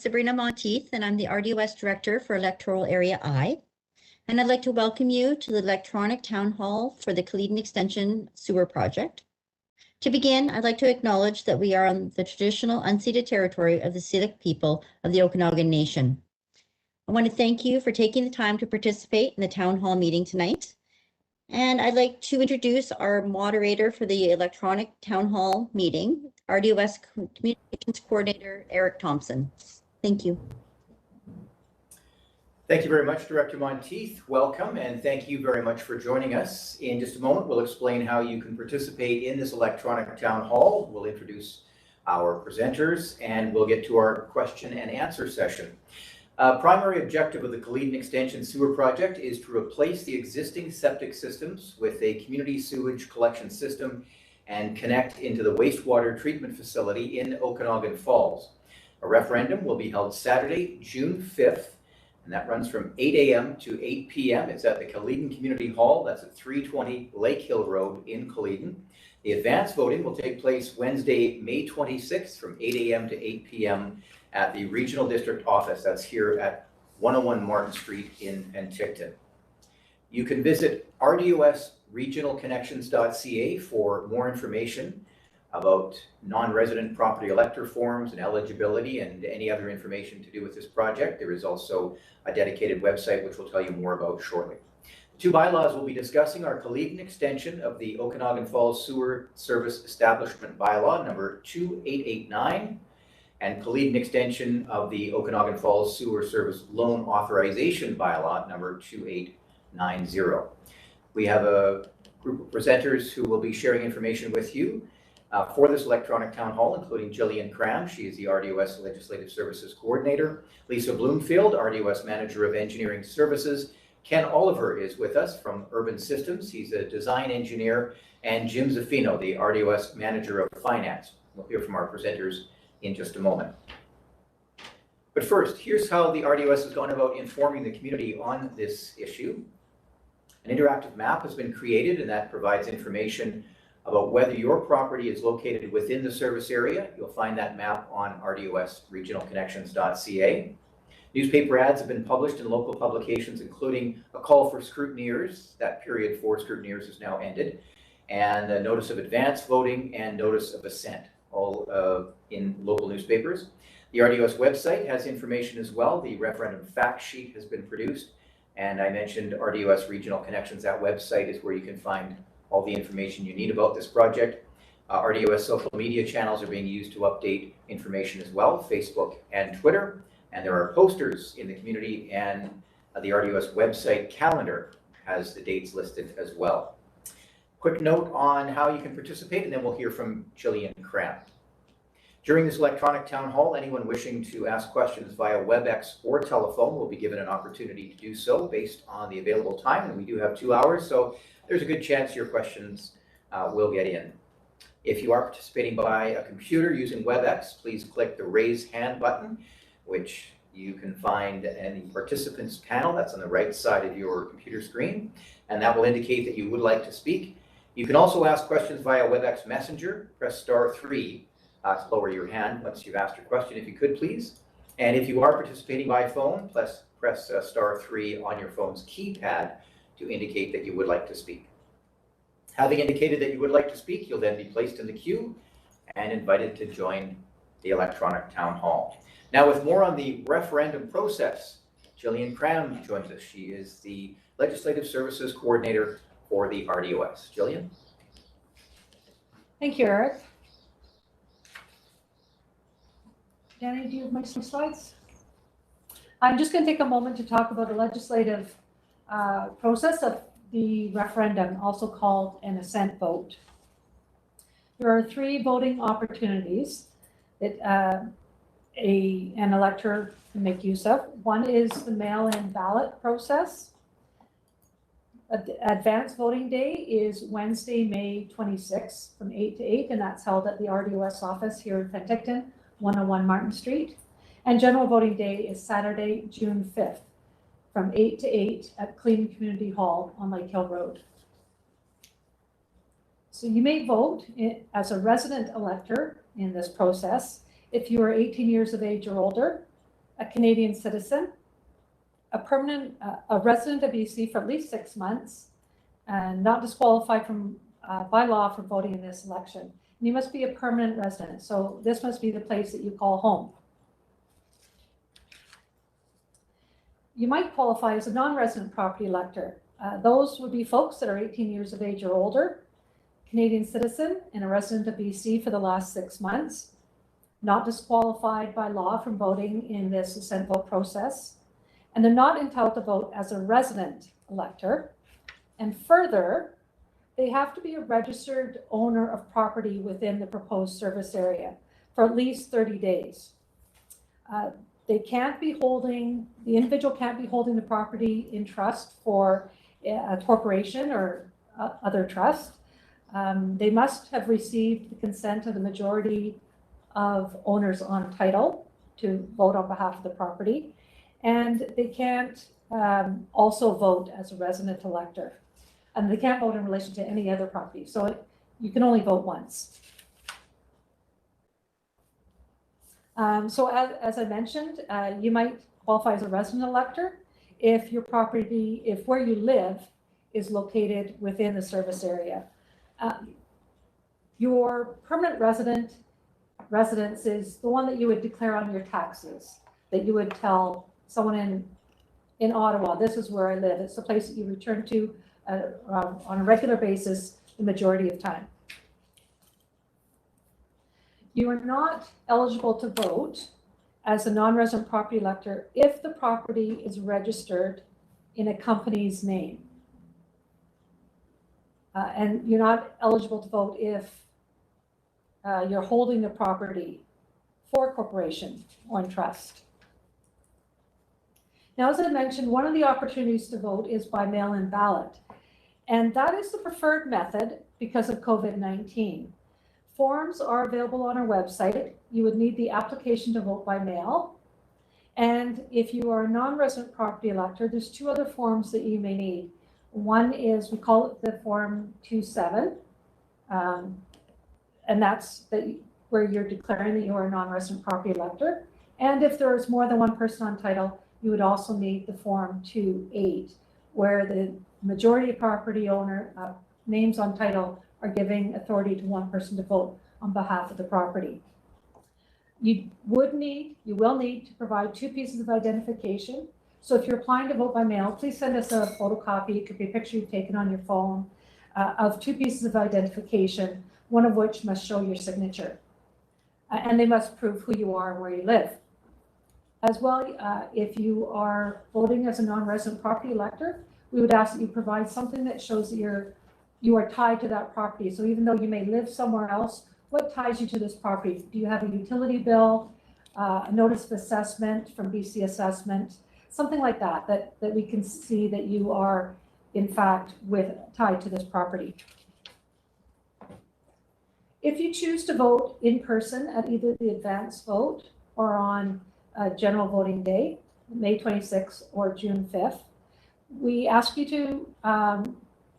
Sabrina Monteith, and I'm the RDOS Director for Electoral Area I. And I'd like to welcome you to the electronic town hall for the Kaleden Extension Sewer Project. To begin, I'd like to acknowledge that we are on the traditional unceded territory of the Septic people of the Okanagan Nation. I want to thank you for taking the time to participate in the town hall meeting tonight. And I'd like to introduce our moderator for the electronic town hall meeting, RDOS Communications Coordinator, Eric Thompson. Thank you. Thank you very much, Director Monteith. Welcome, and thank you very much for joining us. In just a moment, we'll explain how you can participate in this electronic town hall. We'll introduce our presenters, and we'll get to our question and answer session. Primary objective of the Kaleden Extension Sewer Project is to replace the existing septic systems with a community sewage collection system and connect into the wastewater treatment facility in Okanagan Falls. A referendum will be held Saturday, June 5th, and that runs from 8 a.m. to 8 p.m. It's at the Kaleden Community Hall. That's at 320 Lakehill Road in Kaleden. The advance voting will take place Wednesday, May 26th from 8 a.m. to 8 p.m. at the Regional District Office. That's here at 101 Martin Street in Penticton. You can visit rdosregionalconnections.ca for more information about non-resident property elector forms and eligibility and any other information to do with this project. There is also a dedicated website which we'll tell you more about shortly. The two bylaws we'll be discussing are Kaleden extension of the Okanagan Falls Sewer Service Establishment Bylaw number 2889 and Kaleden extension of the Okanagan Falls Sewer Service Loan Authorization Bylaw number 2890. We have a group of presenters who will be sharing information with you for this electronic town hall, including Jillian Crown. She is the RDOS Legislative Services Coordinator. Lisa Bloomfield, RDOS Manager of Engineering Services. Ken Oliver is with us from Urban Systems. He's a design engineer. And Jim Zaffino, the RDOS Manager of Finance. We'll hear from our presenters in just a moment. But first, here's how the RDOS has gone about informing the community on this issue. An interactive map has been created, and that provides information about whether your property is located within the service area. You'll find that map on rdosregionalconnections.ca. Newspaper ads have been published in local publications, including a call for scrutineers. That period for scrutineers is now ended. And a notice of advance voting and notice of assent, all in local newspapers. The RDOS website has information as well. The referendum fact sheet has been produced. And I mentioned RDOS Regional Connections. That website is where you can find all the information you need about this project. RDOS social media channels are being used to update information as well, Facebook and Twitter. And there are posters in the community, and the RDOS website calendar has the dates listed as well. Quick note on how you can participate, and then we'll hear from Jillian Crown. During this electronic town hall, anyone wishing to ask questions via WebEx or telephone will be given an opportunity to do so based on the available time, and we do have 2 hours, so there's a good chance your questions will get in. If you are participating by a computer using WebEx, please click the raise hand button, which you can find in the participants panel. That's on the right side of your computer screen, and that will indicate that you would like to speak. You can also ask questions via WebEx Messenger. Press *3 to lower your hand once you've asked your question, if you could please. And if you are participating by phone, press *3 on your phone's keypad to indicate that you would like to speak. Having indicated that you would like to speak, you'll then be placed in the queue and invited to join the electronic town hall. Now, with more on the referendum process, Jillian Crown joins us. She is the Legislative Services Coordinator for the RDOS. Jillian? Thank you, Eric. Danny, do you have my slides? I'm just going to take a moment to talk about the legislative process of the referendum, also called an assent vote. There are 3 voting opportunities that an elector can make use of. One is the mail-in ballot process. Advance voting day is Wednesday, May 26th from 8 to 8, and that's held at the RDOS office here in Penticton, 101 Martin Street. And general voting day is Saturday, June 5th from 8 to 8 at Kaleden Community Hall on Lakehill Road. So you may vote as a resident elector in this process if you are 18 years of age or older, a Canadian citizen, a resident of BC for at least 6 months, and not disqualified from by law for voting in this election. And you must be a permanent resident, so this must be the place that you call home. You might qualify as a non-resident property elector. Those would be folks that are 18 years of age or older, Canadian citizen and a resident of BC for the last 6 months, not disqualified by law from voting in this assent vote process, and they're not entitled to vote as a resident elector. And further, they have to be a registered owner of property within the proposed service area for at least 30 days. They can't be holding, the individual can't be holding the property in trust for a corporation or other trust. They must have received the consent of the majority of owners on title to vote on behalf of the property. And they can't also vote as a resident elector. And they can't vote in relation to any other property. So you can only vote once. So as I mentioned, you might qualify as a resident elector if your property, if where you live is located within the service area. Your permanent residence is the one that you would declare on your taxes, that you would tell someone in Ottawa, this is where I live. It's the place that you return to on a regular basis the majority of time. You are not eligible to vote as a non-resident property elector if the property is registered in a company's name. And you're not eligible to vote if you're holding the property for a corporation or in trust. Now, as I mentioned, one of the opportunities to vote is by mail-in ballot. And that is the preferred method because of COVID-19. Forms are available on our website. You would need the application to vote by mail. And if you are a non-resident property elector, there's 2 other forms that you may need. One is, we call it the Form 27, and that's where you're declaring that you are a non-resident property elector. And if there is more than one person on title, you would also need the Form 28, where the majority of property owner names on title are giving authority to one person to vote on behalf of the property. You will need to provide 2 pieces of identification. So if you're applying to vote by mail, please send us a photocopy. It could be a picture you've taken on your phone of 2 pieces of identification, one of which must show your signature. And they must prove who you are and where you live. As well, if you are voting as a non-resident property elector, we would ask that you provide something that shows that you are tied to that property. So even though you may live somewhere else, what ties you to this property? Do you have a utility bill, a notice of assessment from BC Assessment, something like that, that we can see that you are in fact tied to this property. If you choose to vote in person at either the advance vote or on general voting day, May 26th or June 5th, we ask you to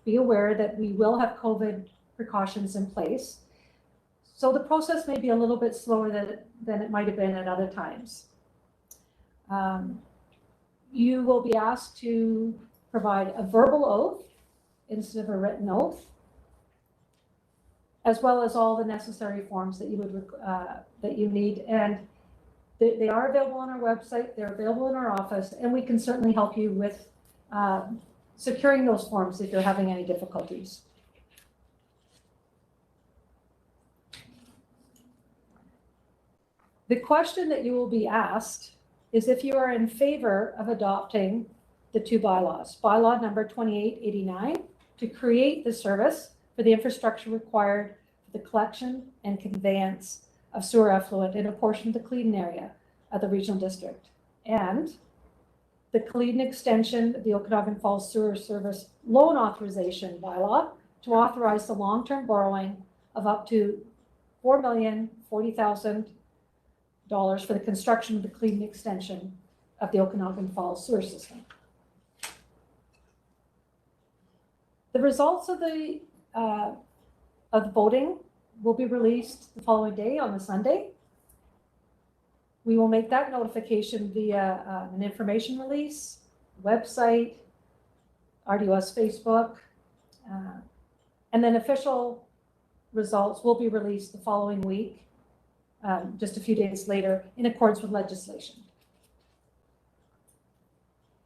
be aware that we will have COVID precautions in place. So the process may be a little bit slower than it might have been at other times. You will be asked to provide a verbal oath instead of a written oath, as well as all the necessary forms that you need. And they are available on our website. They're available in our office, and we can certainly help you with securing those forms if you're having any difficulties. The question that you will be asked is if you are in favor of adopting the 2 bylaws. Bylaw number 2889 to create the service for the infrastructure required for the collection and conveyance of sewer effluent in a portion of the Kaleden area of the regional district, and the Kaleden extension of the Okanagan Falls Sewer Service Loan Authorization Bylaw to authorize the long-term borrowing of up to $4,040,000 for the construction of the Kaleden extension of the Okanagan Falls sewer system. The results of the voting will be released the following day on the Sunday. We will make that notification via an information release, website, RDOS Facebook, and then official results will be released the following week, just a few days later, in accordance with legislation.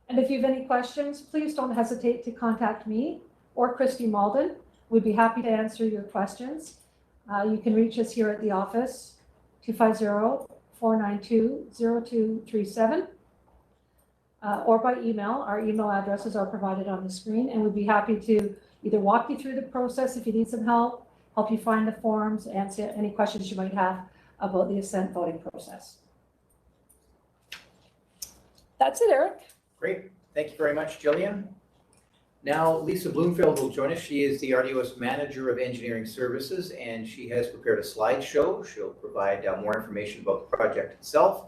And if you have any questions, please don't hesitate to contact me or Christy Malden. We'd be happy to answer your questions. You can reach us here at the office, 250-492-0237, or by email. Our email addresses are provided on the screen, and we'd be happy to either walk you through the process if you need some help you find the forms, answer any questions you might have about the assent voting process. That's it, Eric. Great. Thank you very much, Jillian. Now, Lisa Bloomfield will join us. She is the RDOS Manager of Engineering Services, and she has prepared a slideshow. She'll provide more information about the project itself,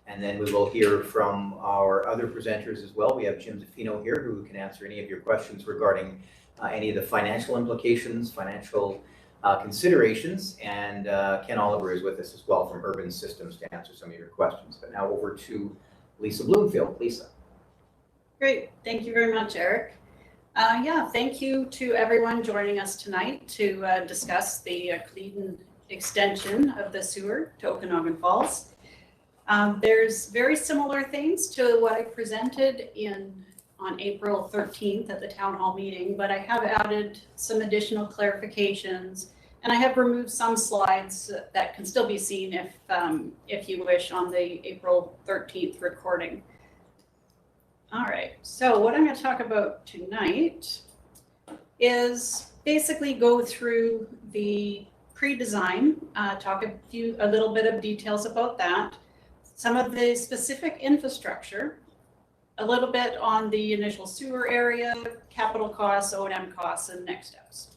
and then we will hear from our other presenters as well. We have Jim Zaffino here, who can answer any of your questions regarding any of the financial implications, financial considerations, and Ken Oliver is with us as well from Urban Systems to answer some of your questions. But now over to Lisa Bloomfield. Lisa. Great. Thank you very much, Eric. Yeah, thank you to everyone joining us tonight to discuss the Kaleden extension of the sewer to Okanagan Falls. There's very similar things to what I presented on April 13th at the town hall meeting, but I have added some additional clarifications, and I have removed some slides that can still be seen if you wish on the April 13th recording. All right, so what I'm going to talk about tonight is basically go through the pre-design, talk a little bit of details about that, some of the specific infrastructure, a little bit on the initial sewer area, capital costs, O&M costs, and next steps.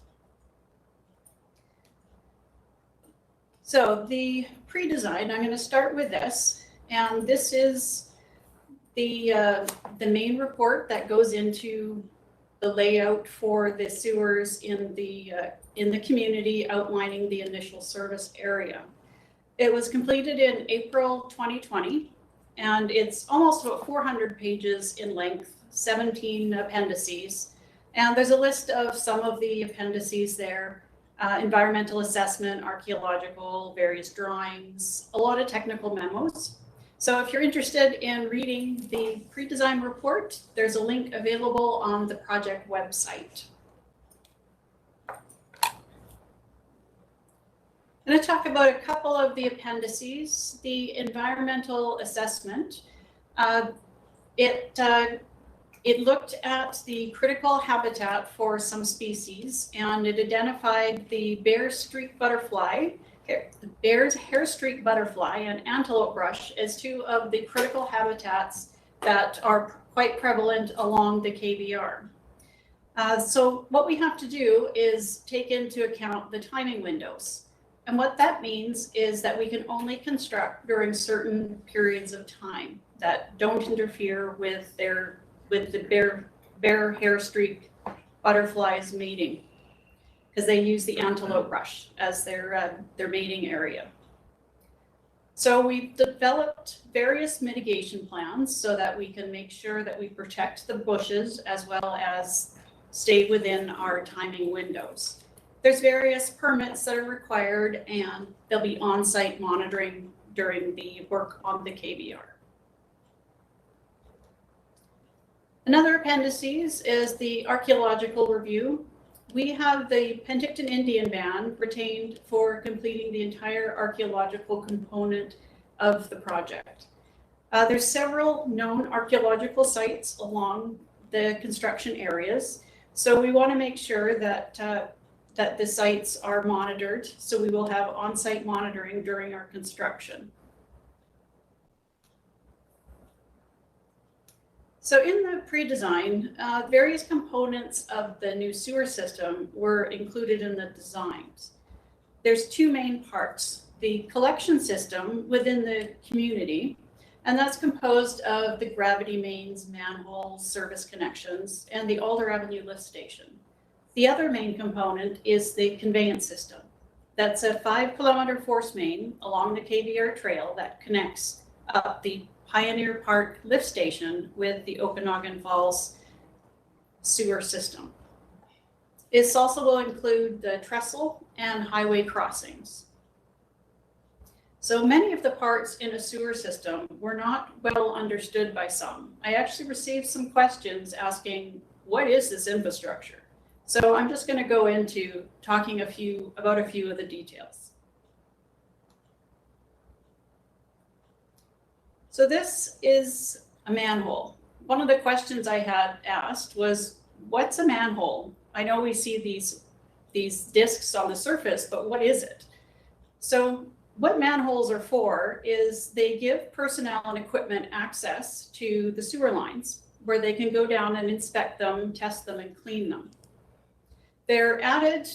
So the pre-design, I'm going to start with this, and this is the main report that goes into the layout for the sewers in the community, outlining the initial service area. It was completed in April 2020, and it's almost about 400 pages in length, 17 appendices, and there's a list of some of the appendices there: environmental assessment, archaeological, various drawings, a lot of technical memos. So if you're interested in reading the pre-design report, there's a link available on the project website. I'm going to talk about a couple of the appendices. The environmental assessment, it looked at the critical habitat for some species, and it identified the bear-streaked butterfly, the bear's hair-streaked butterfly, and antelope brush as two of the critical habitats that are quite prevalent along the KBR. So what we have to do is take into account the timing windows. And what that means is that we can only construct during certain periods of time that don't interfere with the bear hair-streaked butterflies mating, because they use the antelope brush as their mating area. So we've developed various mitigation plans so that we can make sure that we protect the bushes as well as stay within our timing windows. There's various permits that are required, and there'll be on-site monitoring during the work on the KBR. Another appendices is the archaeological review. We have the Penticton Indian Band retained for completing the entire archaeological component of the project. There's several known archaeological sites along the construction areas, so we want to make sure that that the sites are monitored. So we will have on-site monitoring during our construction. So in the pre-design, various components of the new sewer system were included in the designs. There's two main parts: the collection system within the community, and that's composed of the gravity mains, manholes, service connections, and the Alder Avenue lift station. The other main component is the conveyance system. That's a 5-kilometer force main along the KBR trail that connects up the Pioneer Park lift station with the Okanagan Falls sewer system. This also will include the trestle and highway crossings. So many of the parts in a sewer system were not well understood by some. I actually received some questions asking, what is this infrastructure? So I'm just going to go into talking about a few of the details. So this is a manhole. One of the questions I had asked was, what's a manhole? I know we see these discs on the surface, but what is it? So what manholes are for is they give personnel and equipment access to the sewer lines where they can go down and inspect them, test them, and clean them. They're added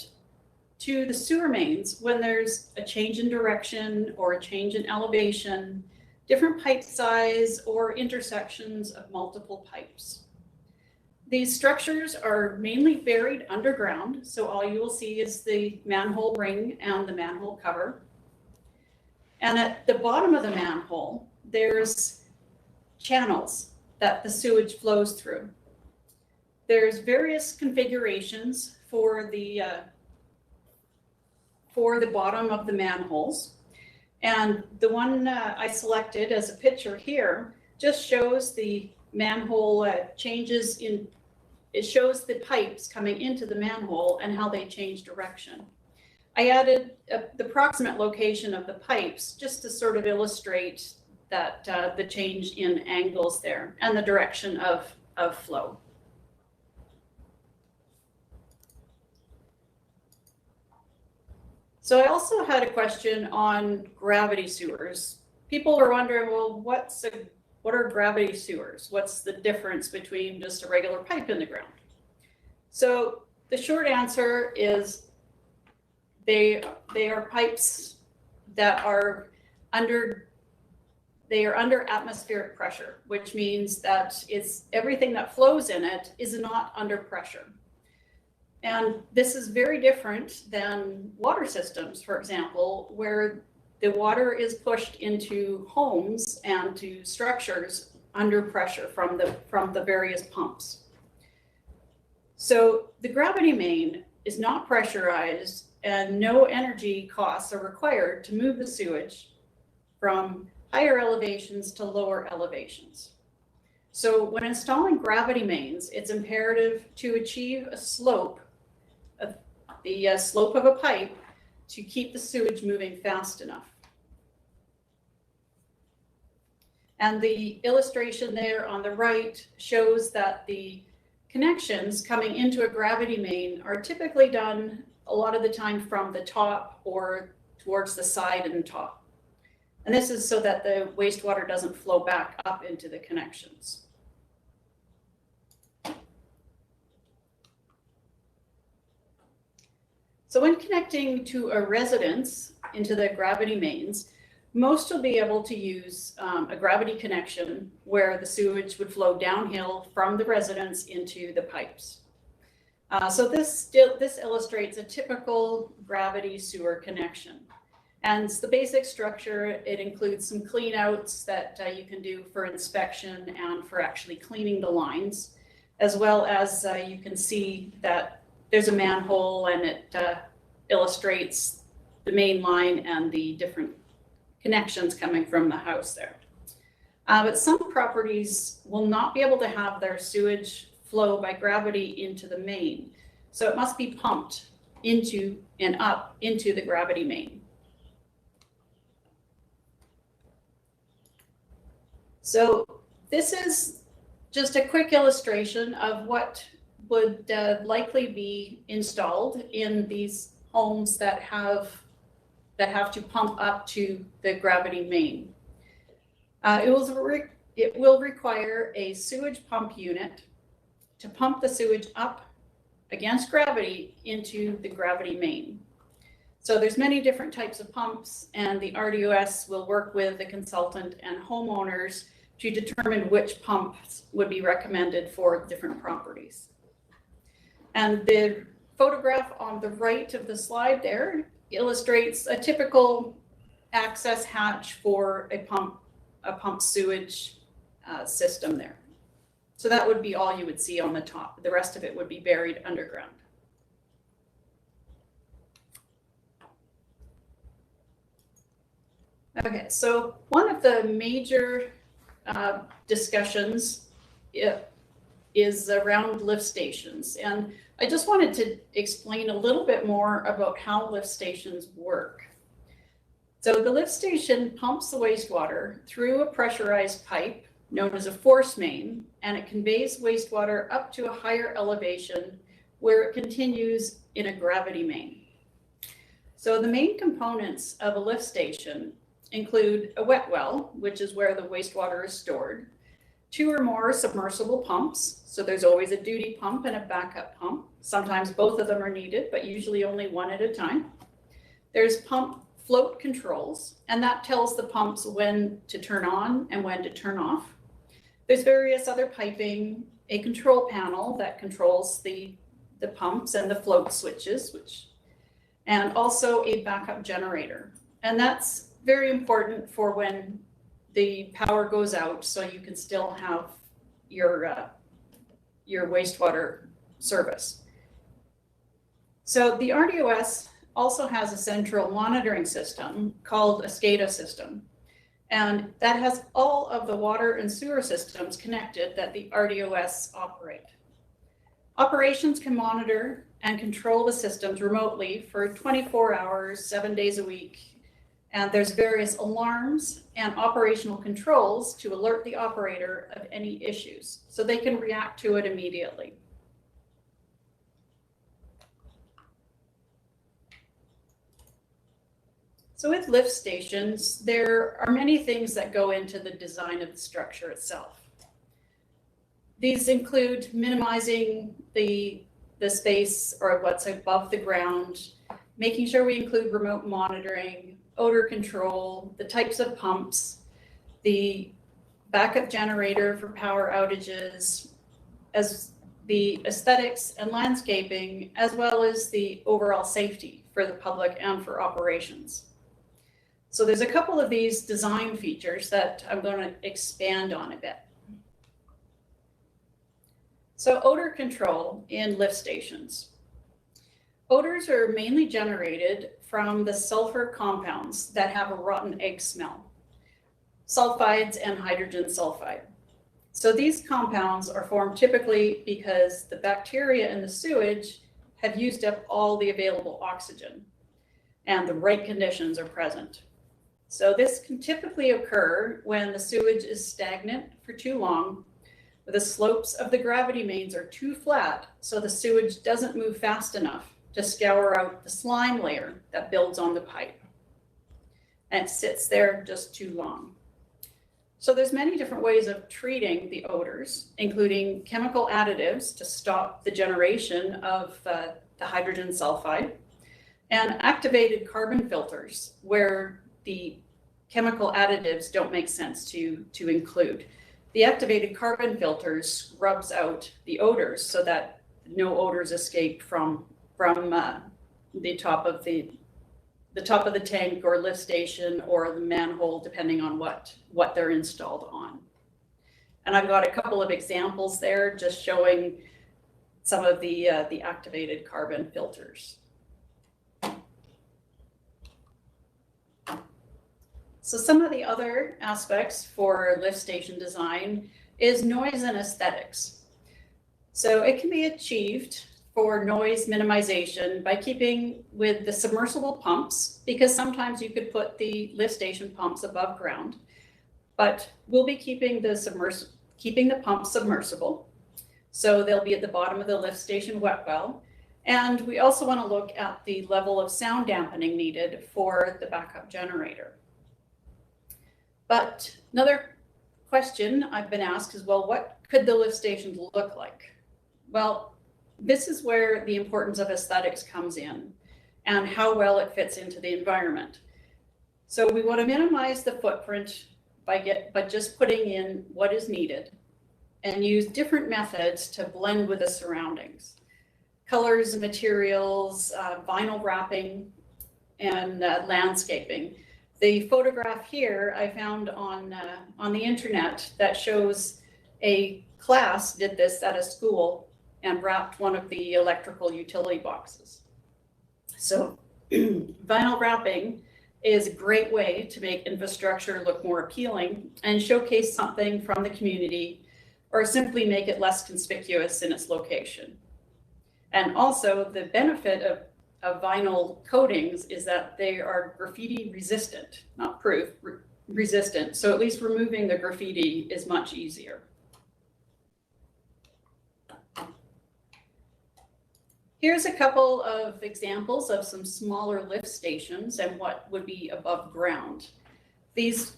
to the sewer mains when there's a change in direction or a change in elevation, different pipe size, or intersections of multiple pipes. These structures are mainly buried underground, so all you will see is the manhole ring and the manhole cover. And at the bottom of the manhole, there's channels that the sewage flows through. There's various configurations for the bottom of the manholes. And the one I selected as a picture here just shows the manhole changes in, it shows the pipes coming into the manhole and how they change direction. I added the approximate location of the pipes just to sort of illustrate that the change in angles there and the direction of flow. So I also had a question on gravity sewers. People are wondering, well, what are gravity sewers? What's the difference between just a regular pipe in the ground? So the short answer is they are pipes that are under atmospheric pressure, which means that it's everything that flows in it is not under pressure. And this is very different than water systems, for example, where the water is pushed into homes and to structures under pressure from the various pumps. So the gravity main is not pressurized and no energy costs are required to move the sewage from higher elevations to lower elevations. So when installing gravity mains, it's imperative to achieve a slope of the slope of a pipe to keep the sewage moving fast enough. And the illustration there on the right shows that the connections coming into a gravity main are typically done a lot of the time from the top or towards the side and top. And this is so that the wastewater doesn't flow back up into the connections. So when connecting to a residence into the gravity mains, most will be able to use a gravity connection where the sewage would flow downhill from the residence into the pipes. So this illustrates a typical gravity sewer connection. And it's the basic structure. It includes some clean outs that you can do for inspection and for actually cleaning the lines, as well as you can see that there's a manhole and it illustrates the main line and the different connections coming from the house there. But some properties will not be able to have their sewage flow by gravity into the main. So it must be pumped into and up into the gravity main. So this is just a quick illustration of what would likely be installed in these homes that have to pump up to the gravity main. It will require a sewage pump unit to pump the sewage up against gravity into the gravity main. So there's many different types of pumps, and the RDOS will work with the consultant and homeowners to determine which pumps would be recommended for different properties. And the photograph on the right of the slide there illustrates a typical access hatch for a pump a pump sewage system there. So that would be all you would see on the top. The rest of it would be buried underground. Okay, so one of the major discussions is around lift stations. And I just wanted to explain a little bit more about how lift stations work. So the lift station pumps the wastewater through a pressurized pipe known as a force main, and it conveys wastewater up to a higher elevation where it continues in a gravity main. So the main components of a lift station include a wet well, which is where the wastewater is stored, 2 or more submersible pumps. So there's always a duty pump and a backup pump. Sometimes both of them are needed, but usually only one at a time. There's pump float controls, and that tells the pumps when to turn on and when to turn off. There's various other piping, a control panel that controls the pumps and the float switches, and also a backup generator. And that's very important for when the power goes out, so you can still have your wastewater service. So the RDOS also has a central monitoring system called a SCADA system. And that has all of the water and sewer systems connected that the RDOS operate. Operations can monitor and control the systems remotely for 24 hours, 7 days a week. And there's various alarms and operational controls to alert the operator of any issues, so they can react to it immediately. So with lift stations, there are many things that go into the design of the structure itself. These include minimizing the space or what's above the ground, making sure we include remote monitoring, odor control, the types of pumps, the backup generator for power outages, as the aesthetics and landscaping, as well as the overall safety for the public and for operations. So there's a couple of these design features that I'm going to expand on a bit. So odor control in lift stations. Odors are mainly generated from the sulfur compounds that have a rotten egg smell, sulfides and hydrogen sulfide. So these compounds are formed typically because the bacteria in the sewage have used up all the available oxygen and the right conditions are present. So this can typically occur when the sewage is stagnant for too long, or the slopes of the gravity mains are too flat, so the sewage doesn't move fast enough to scour out the slime layer that builds on the pipe. And it sits there just too long. So there's many different ways of treating the odors, including chemical additives to stop the generation of the hydrogen sulfide, and activated carbon filters where the chemical additives don't make sense to include. The activated carbon filters rubs out the odors so that no odors escape from the top of the tank or lift station or the manhole, depending on what they're installed on. And I've got a couple of examples there just showing some of the activated carbon filters. So some of the other aspects for lift station design is noise and aesthetics. So it can be achieved for noise minimization by keeping with the submersible pumps, because sometimes you could put the lift station pumps above ground, but we'll be keeping the pumps submersible. So they'll be at the bottom of the lift station wet well. And we also want to look at the level of sound dampening needed for the backup generator. But another question I've been asked is, well, what could the lift stations look like? Well, this is where the importance of aesthetics comes in and how well it fits into the environment. So we want to minimize the footprint by just putting in what is needed and use different methods to blend with the surroundings. Colors and materials, vinyl wrapping, and landscaping. The photograph here I found on the internet that shows a class did this at a school and wrapped one of the electrical utility boxes. So vinyl wrapping is a great way to make infrastructure look more appealing and showcase something from the community, or simply make it less conspicuous in its location. And also the benefit of vinyl coatings is that they are graffiti resistant, not proof, resistant. So at least removing the graffiti is much easier. Here's a couple of examples of some smaller lift stations and what would be above ground. These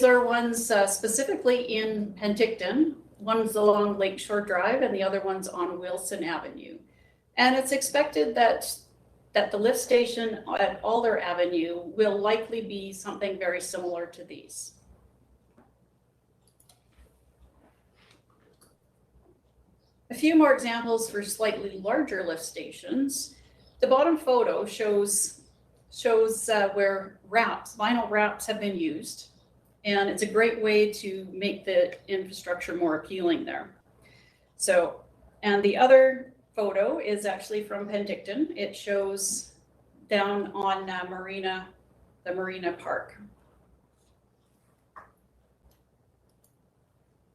are ones specifically in Penticton. One's along Lakeshore Drive and the other one's on Wilson Avenue. And it's expected that the lift station at Alder Avenue will likely be something very similar to these. A few more examples for slightly larger lift stations. The bottom photo shows where vinyl wraps have been used, and it's a great way to make the infrastructure more appealing there. So, and the other photo is actually from Penticton. It shows down on the Marina Park.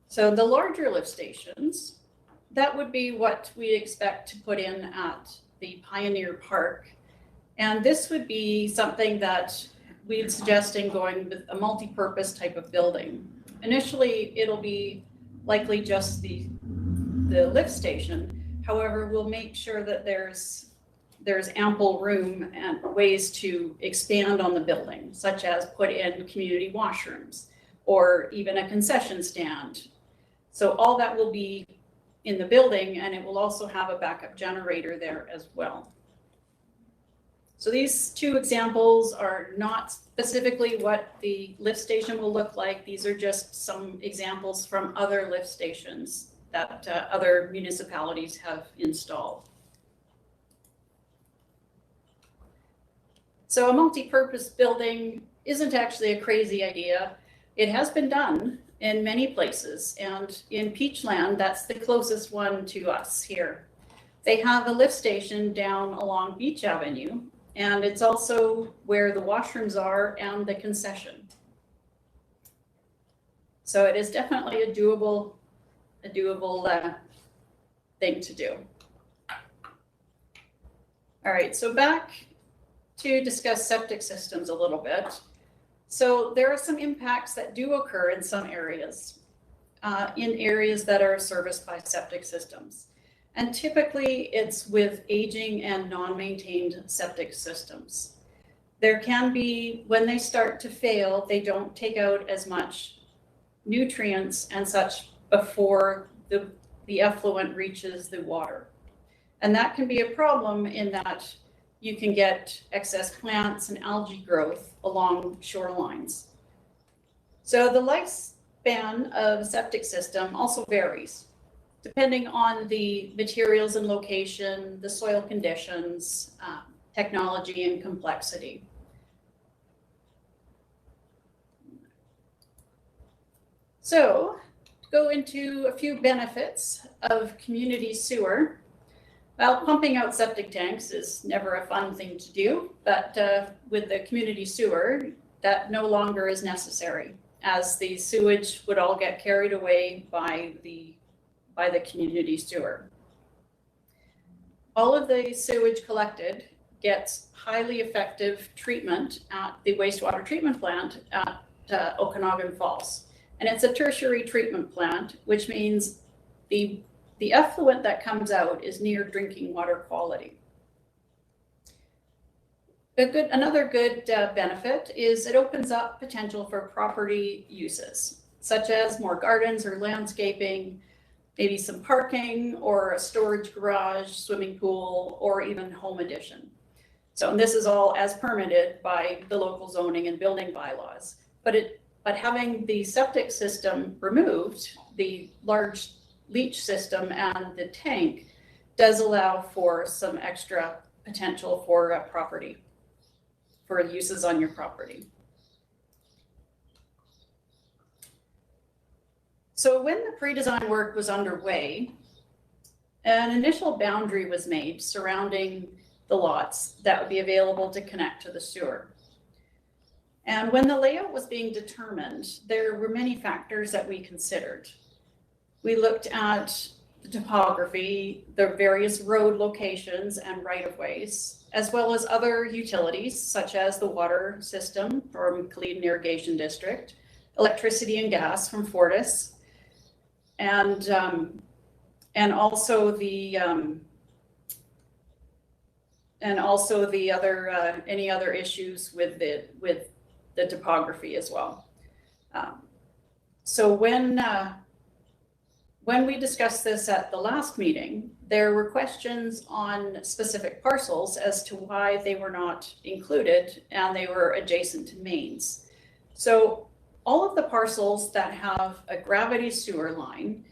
So the larger lift stations, that would be what we expect to put in at the Pioneer Park. And this would be something that we'd suggest in going with a multi-purpose type of building. Initially, it'll be likely just the lift station. However, we'll make sure that there's ample room and ways to expand on the building, such as put in community washrooms or even a concession stand. So all that will be in the building, and it will also have a backup generator there as well. So these two examples are not specifically what the lift station will look like. These are just some examples from other lift stations that other municipalities have installed. So a multi-purpose building isn't actually a crazy idea. It has been done in many places, and in Peachland, that's the closest one to us here. They have a lift station down along Beach Avenue, and it's also where the washrooms are and the concession. So it is definitely a doable thing to do. All right, so back to discuss septic systems a little bit. So there are some impacts that do occur in some areas, in areas that are serviced by septic systems. And typically it's with aging and non-maintained septic systems. There can be, when they start to fail, they don't take out as much nutrients and such before the effluent reaches the water. And that can be a problem in that you can get excess plants and algae growth along shorelines. So the lifespan of a septic system also varies depending on the materials and location, the soil conditions, technology and complexity. So to go into a few benefits of community sewer. Well, pumping out septic tanks is never a fun thing to do, but with the community sewer, that no longer is necessary, as the sewage would all get carried away by the community sewer. All of the sewage collected gets highly effective treatment at the wastewater treatment plant at Okanagan Falls. And it's a tertiary treatment plant, which means the effluent that comes out is near drinking water quality. Another good benefit is it opens up potential for property uses, such as more gardens or landscaping, maybe some parking or a storage garage, swimming pool, or even home addition. So, and this is all as permitted by the local zoning and building bylaws. But having the septic system removed, the large leach system and the tank does allow for some extra potential for property, for uses on your property. So when the pre-design work was underway, an initial boundary was made surrounding the lots that would be available to connect to the sewer. And when the layout was being determined, there were many factors that we considered. We looked at the topography, the various road locations and right-of-ways, as well as other utilities such as the water system from Kaleden Irrigation District, electricity and gas from Fortis, and also the other any other issues with the topography as well. So when we discussed this at the last meeting, there were questions on specific parcels as to why they were not included and they were adjacent to mains. So all of the parcels that have a gravity sewer line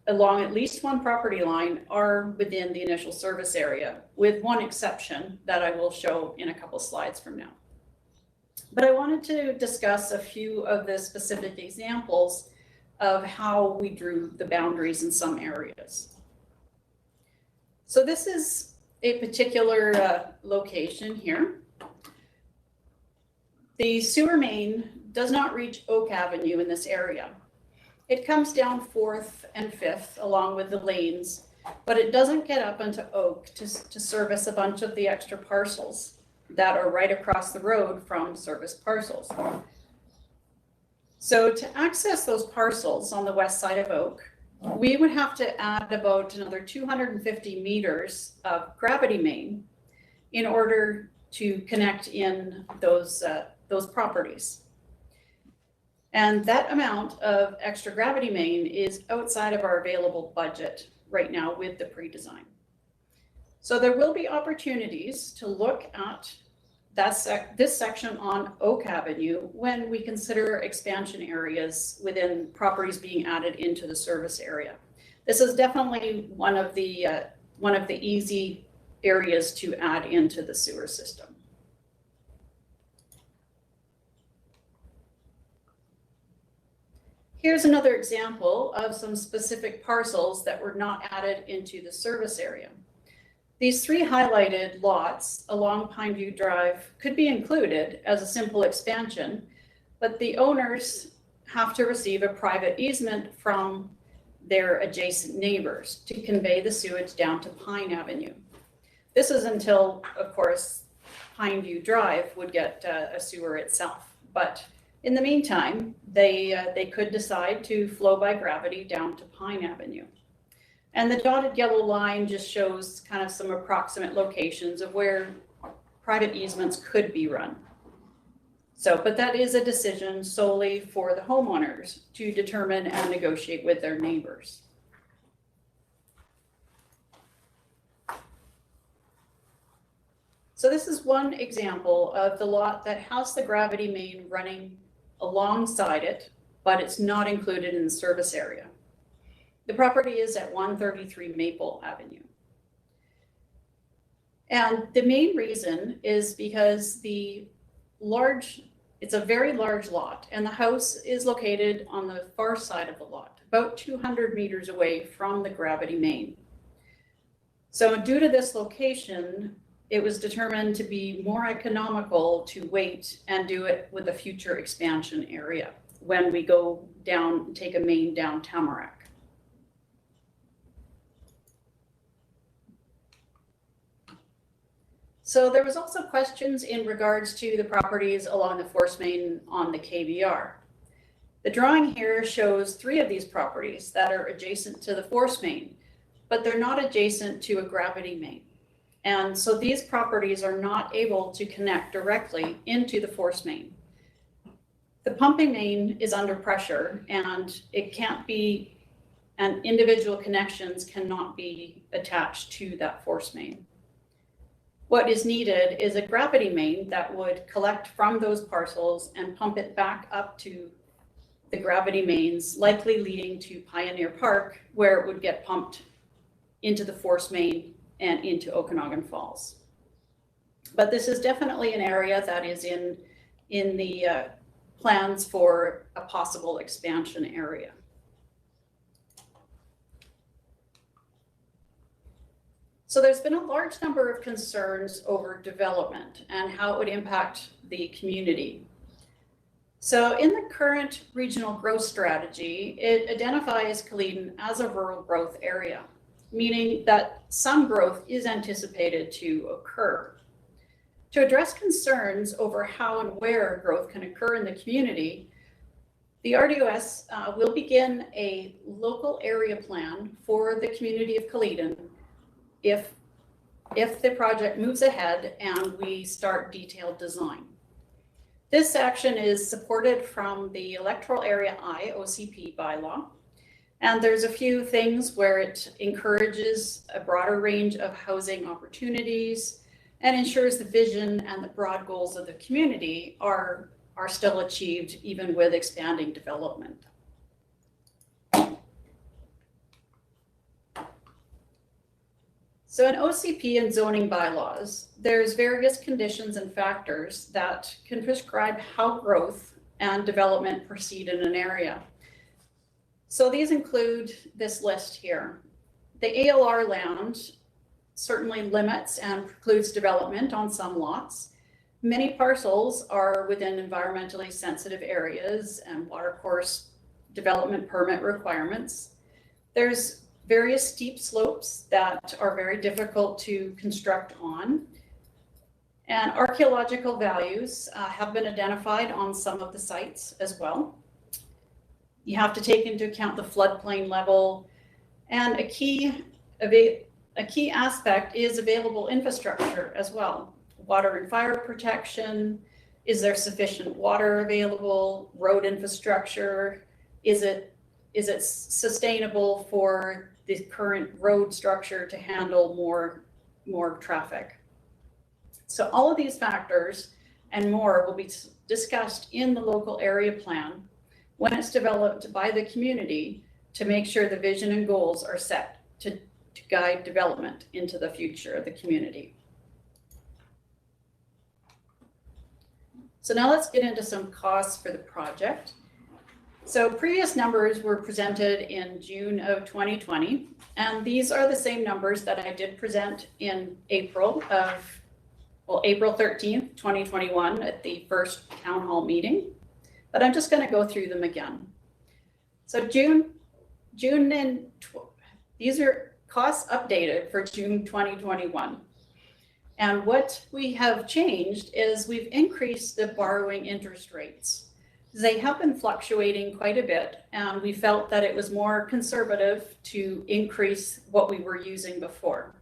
along at least one property line are within the initial service area, with one exception that I will show in a couple slides from now. But I wanted to discuss a few of the specific examples of how we drew the boundaries in some areas. So this is a particular location here. The sewer main does not reach Oak Avenue in this area. It comes down 4th and 5th along with the lanes, but it doesn't get up into Oak to service a bunch of the extra parcels that are right across the road from service parcels. So to access those parcels on the west side of Oak, we would have to add about another 250 meters of gravity main in order to connect in those properties. And that amount of extra gravity main is outside of our available budget right now with the pre-design. So there will be opportunities to look at this section on Oak Avenue when we consider expansion areas within properties being added into the service area. This is definitely one of the easy areas to add into the sewer system. Here's another example of some specific parcels that were not added into the service area. These 3 highlighted lots along Pineview Drive could be included as a simple expansion, but the owners have to receive a private easement from their adjacent neighbors to convey the sewage down to Pine Avenue. This is until, of course, Pineview Drive would get a sewer itself, but in the meantime, they could decide to flow by gravity down to Pine Avenue. And the dotted yellow line just shows kind of some approximate locations of where private easements could be run. So, but that is a decision solely for the homeowners to determine and negotiate with their neighbors. So this is one example of the lot that has the gravity main running alongside it, but it's not included in the service area. The property is at 133 Maple Avenue. And the main reason is because it's a very large lot, and the house is located on the far side of the lot, about 200 meters away from the gravity main. So due to this location, it was determined to be more economical to wait and do it with a future expansion area when we go down, take a main down Tamarack. So there was also questions in regards to the properties along the force main on the KVR. The drawing here shows 3 of these properties that are adjacent to the force main, but they're not adjacent to a gravity main. And so these properties are not able to connect directly into the force main. The pumping main is under pressure and individual connections cannot be attached to that force main. What is needed is a gravity main that would collect from those parcels and pump it back up to the gravity mains, likely leading to Pioneer Park, where it would get pumped into the force main and into Okanagan Falls. But this is definitely an area that is in the plans for a possible expansion area. So there's been a large number of concerns over development and how it would impact the community. So in the current regional growth strategy, it identifies Kaleden as a rural growth area, meaning that some growth is anticipated to occur. To address concerns over how and where growth can occur in the community, the RDOS will begin a local area plan for the community of Kaleden if the project moves ahead and we start detailed design. This action is supported from the Electoral Area I OCP bylaw, and there's a few things where it encourages a broader range of housing opportunities and ensures the vision and the broad goals of the community are still achieved even with expanding development. So in OCP and zoning bylaws, there's various conditions and factors that can prescribe how growth and development proceed in an area. So these include this list here. The ALR land certainly limits and precludes development on some lots. Many parcels are within environmentally sensitive areas and watercourse development permit requirements. There's various steep slopes that are very difficult to construct on. And archaeological values have been identified on some of the sites as well. You have to take into account the floodplain level, and a key aspect is available infrastructure as well. Water and fire protection, is there sufficient water available? Road infrastructure, is it sustainable for the current road structure to handle more traffic? So all of these factors and more will be discussed in the local area plan when it's developed by the community to make sure the vision and goals are set to guide development into the future of the community. So now let's get into some costs for the project. So previous numbers were presented in June of 2020, and these are the same numbers that I did present in April 13th, 2021 at the first town hall meeting, but I'm just going to go through them again. So these are costs updated for June 2021. And what we have changed is we've increased the borrowing interest rates. They have been fluctuating quite a bit, and we felt that it was more conservative to increase what we were using before.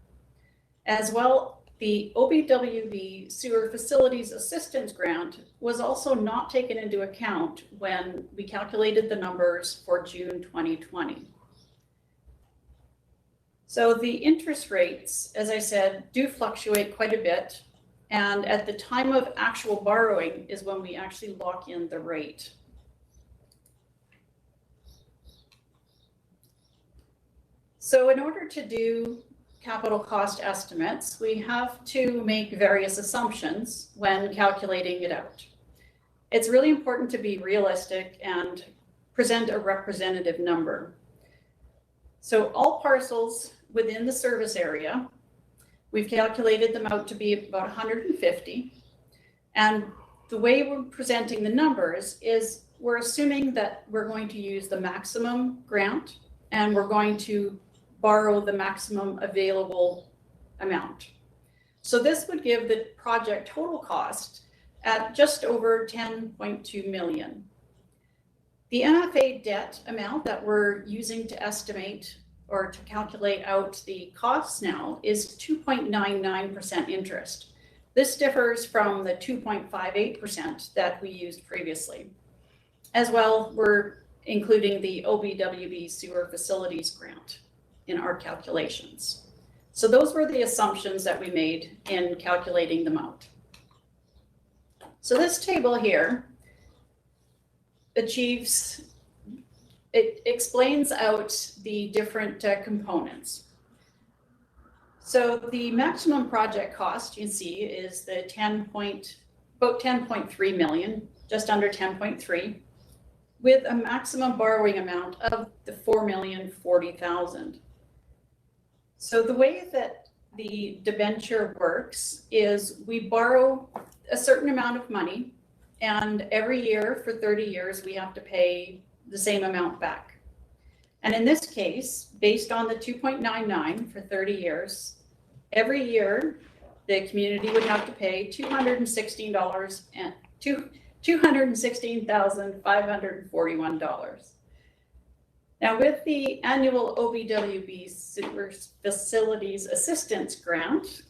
As well, the Ovwb Sewer Facilities Assistance Grant was also not taken into account when we calculated the numbers for June 2020. So the interest rates, as I said, do fluctuate quite a bit. And at the time of actual borrowing is when we actually lock in the rate. So in order to do capital cost estimates, we have to make various assumptions when calculating it out. It's really important to be realistic and present a representative number. So all parcels within the service area, we've calculated them out to be about 150. And the way we're presenting the numbers is we're assuming that we're going to use the maximum grant and we're going to borrow the maximum available amount. So this would give the project total cost at just over 10.2 million. The MFA debt amount that we're using to estimate or to calculate out the costs now is 2.99% interest. This differs from the 2.58% that we used previously. As well, we're including the Ovwb Sewer Facilities Grant in our calculations. So those were the assumptions that we made in calculating them out. So this table here it explains out the different components. So the maximum project cost you see is the about 10.3 million, just under 10.3, with a maximum borrowing amount of the $4,040,000. So the way that the debenture works is we borrow a certain amount of money, and every year for 30 years, we have to pay the same amount back. And in this case, based on the 2.99 for 30 years, every year, the community would have to pay $216,541. Now, with the annual OVWB Sewer Facilities Assistance Grant,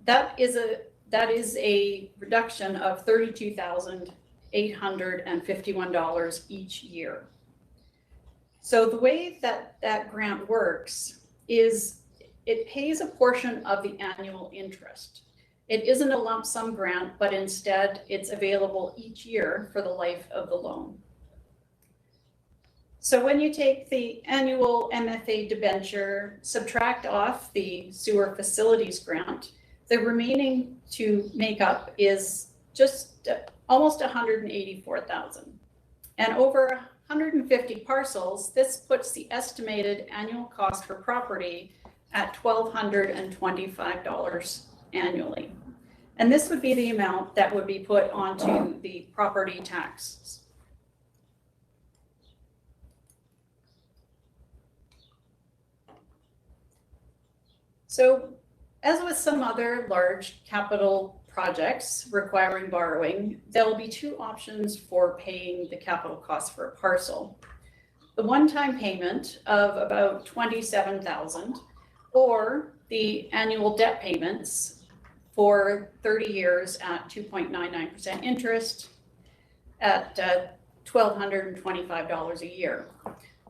that is a reduction of $32,851 each year. So the way that that grant works is it pays a portion of the annual interest. It isn't a lump sum grant, but instead it's available each year for the life of the loan. So when you take the annual MFA debenture, subtract off the sewer facilities grant, the remaining to make up is just almost $184,000. And over 150 parcels, this puts the estimated annual cost for property at $1,225 annually. And this would be the amount that would be put onto the property taxes. So, as with some other large capital projects requiring borrowing, there will be two options for paying the capital cost for a parcel. The one-time payment of about $27,000, or the annual debt payments for 30 years at 2.99% interest at $1,225 a year.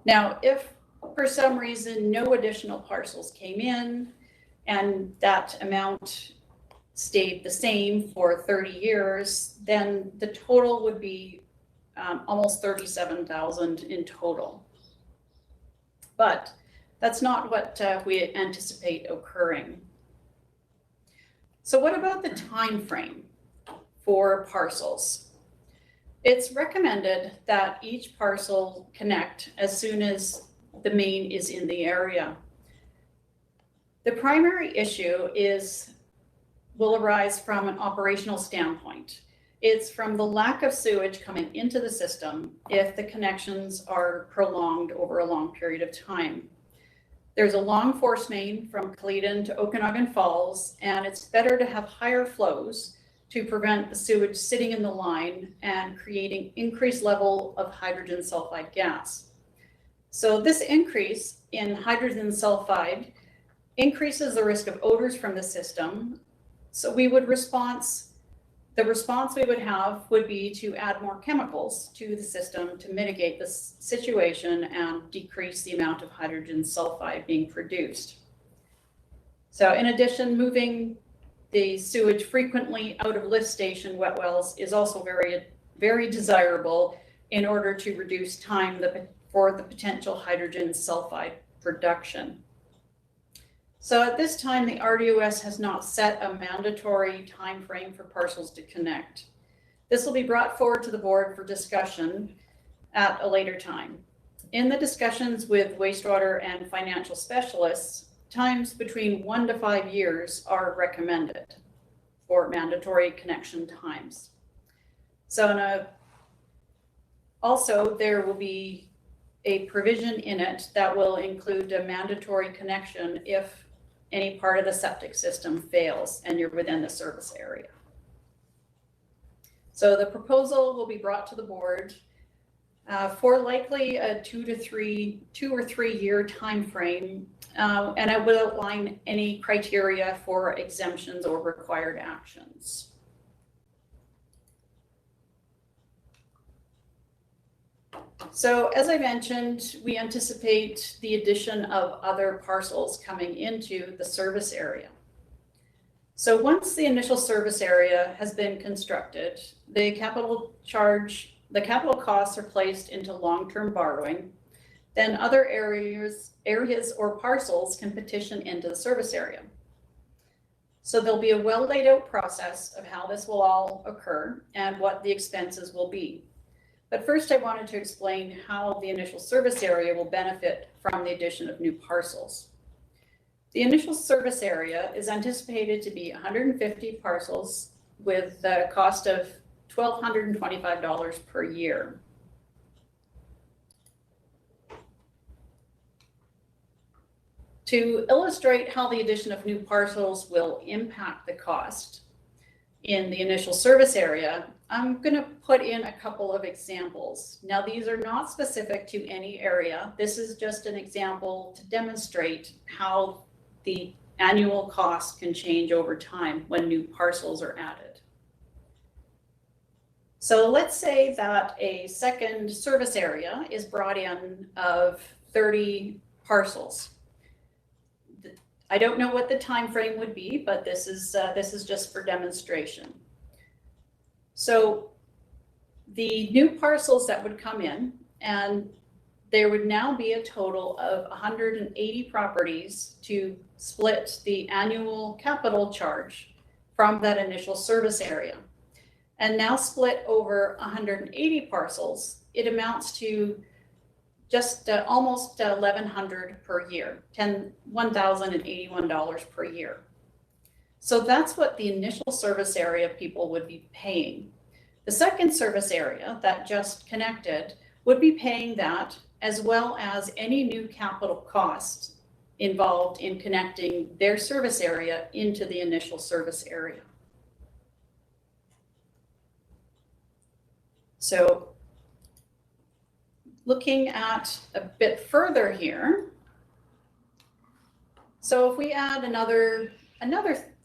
Now, if for some reason no additional parcels came in and that amount stayed the same for 30 years, then the total would be almost $37,000 in total. But that's not what we anticipate occurring. So what about the time frame for parcels? It's recommended that each parcel connect as soon as the main is in the area. The primary issue will arise from an operational standpoint. It's from the lack of sewage coming into the system if the connections are prolonged over a long period of time. There's a long force main from Kaleden to Okanagan Falls, and it's better to have higher flows to prevent the sewage sitting in the line and creating increased level of hydrogen sulfide gas. So this increase in hydrogen sulfide increases the risk of odors from the system. So the response we would have would be to add more chemicals to the system to mitigate this situation and decrease the amount of hydrogen sulfide being produced. So in addition, moving the sewage frequently out of lift station wet wells is also very, very desirable in order to reduce time for the potential hydrogen sulfide production. So at this time, the RDOS has not set a mandatory time frame for parcels to connect. This will be brought forward to the board for discussion at a later time. In the discussions with wastewater and financial specialists, times between 1 to 5 years are recommended for mandatory connection times. So also there will be a provision in it that will include a mandatory connection if any part of the septic system fails and you're within the service area. So the proposal will be brought to the board for likely a 2 or 3 year time frame, and I will outline any criteria for exemptions or required actions. So as I mentioned, we anticipate the addition of other parcels coming into the service area. So once the initial service area has been constructed, the capital costs are placed into long-term borrowing. Then other areas or parcels can petition into the service area. So there'll be a well laid out process of how this will all occur and what the expenses will be. But first I wanted to explain how the initial service area will benefit from the addition of new parcels. The initial service area is anticipated to be 150 parcels with a cost of $1,225 per year. To illustrate how the addition of new parcels will impact the cost in the initial service area, I'm going to put in a couple of examples. Now, these are not specific to any area. This is just an example to demonstrate how the annual cost can change over time when new parcels are added. So let's say that a second service area is brought in of 30 parcels. I don't know what the time frame would be, but this is just for demonstration. So the new parcels that would come in, and there would now be a total of 180 properties to split the annual capital charge from that initial service area. And now split over 180 parcels, it amounts to just almost $1,100 per year, $1,081 per year. So that's what the initial service area people would be paying. The second service area that just connected would be paying that, as well as any new capital costs involved in connecting their service area into the initial service area. So looking at a bit further here, so if we add another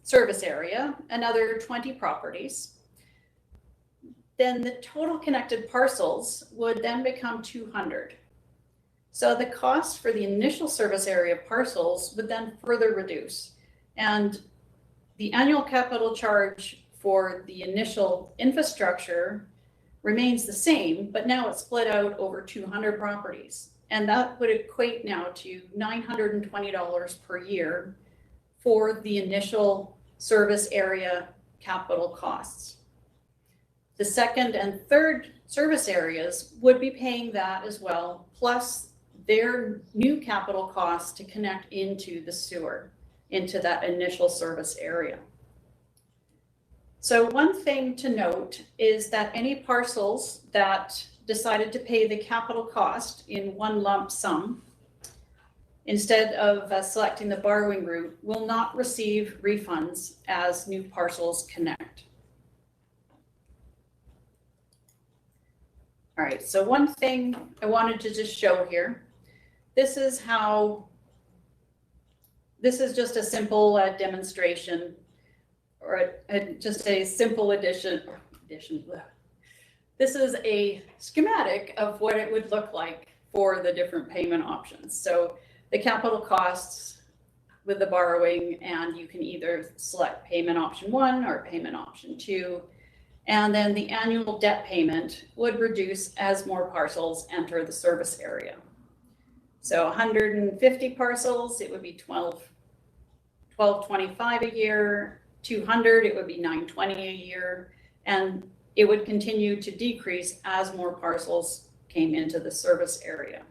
service area, another 20 properties, then the total connected parcels would then become 200. So the cost for the initial service area parcels would then further reduce, and the annual capital charge for the initial infrastructure remains the same, but now it's split out over 200 properties. And that would equate now to $920 per year for the initial service area capital costs. The second and third service areas would be paying that as well, plus their new capital costs to connect into the sewer, into that initial service area. So one thing to note is that any parcels that decided to pay the capital cost in one lump sum, instead of selecting the borrowing route, will not receive refunds as new parcels connect. All right, so one thing I wanted to just show here, this is just a simple demonstration, or just a simple addition. This is a schematic of what it would look like for the different payment options. So the capital costs with the borrowing, and you can either select payment option 1 or payment option 2. And then the annual debt payment would reduce as more parcels enter the service area. So 150 parcels, it would be $1,225 a year. 200, it would be $920 a year, and it would continue to decrease as more parcels came into the service area.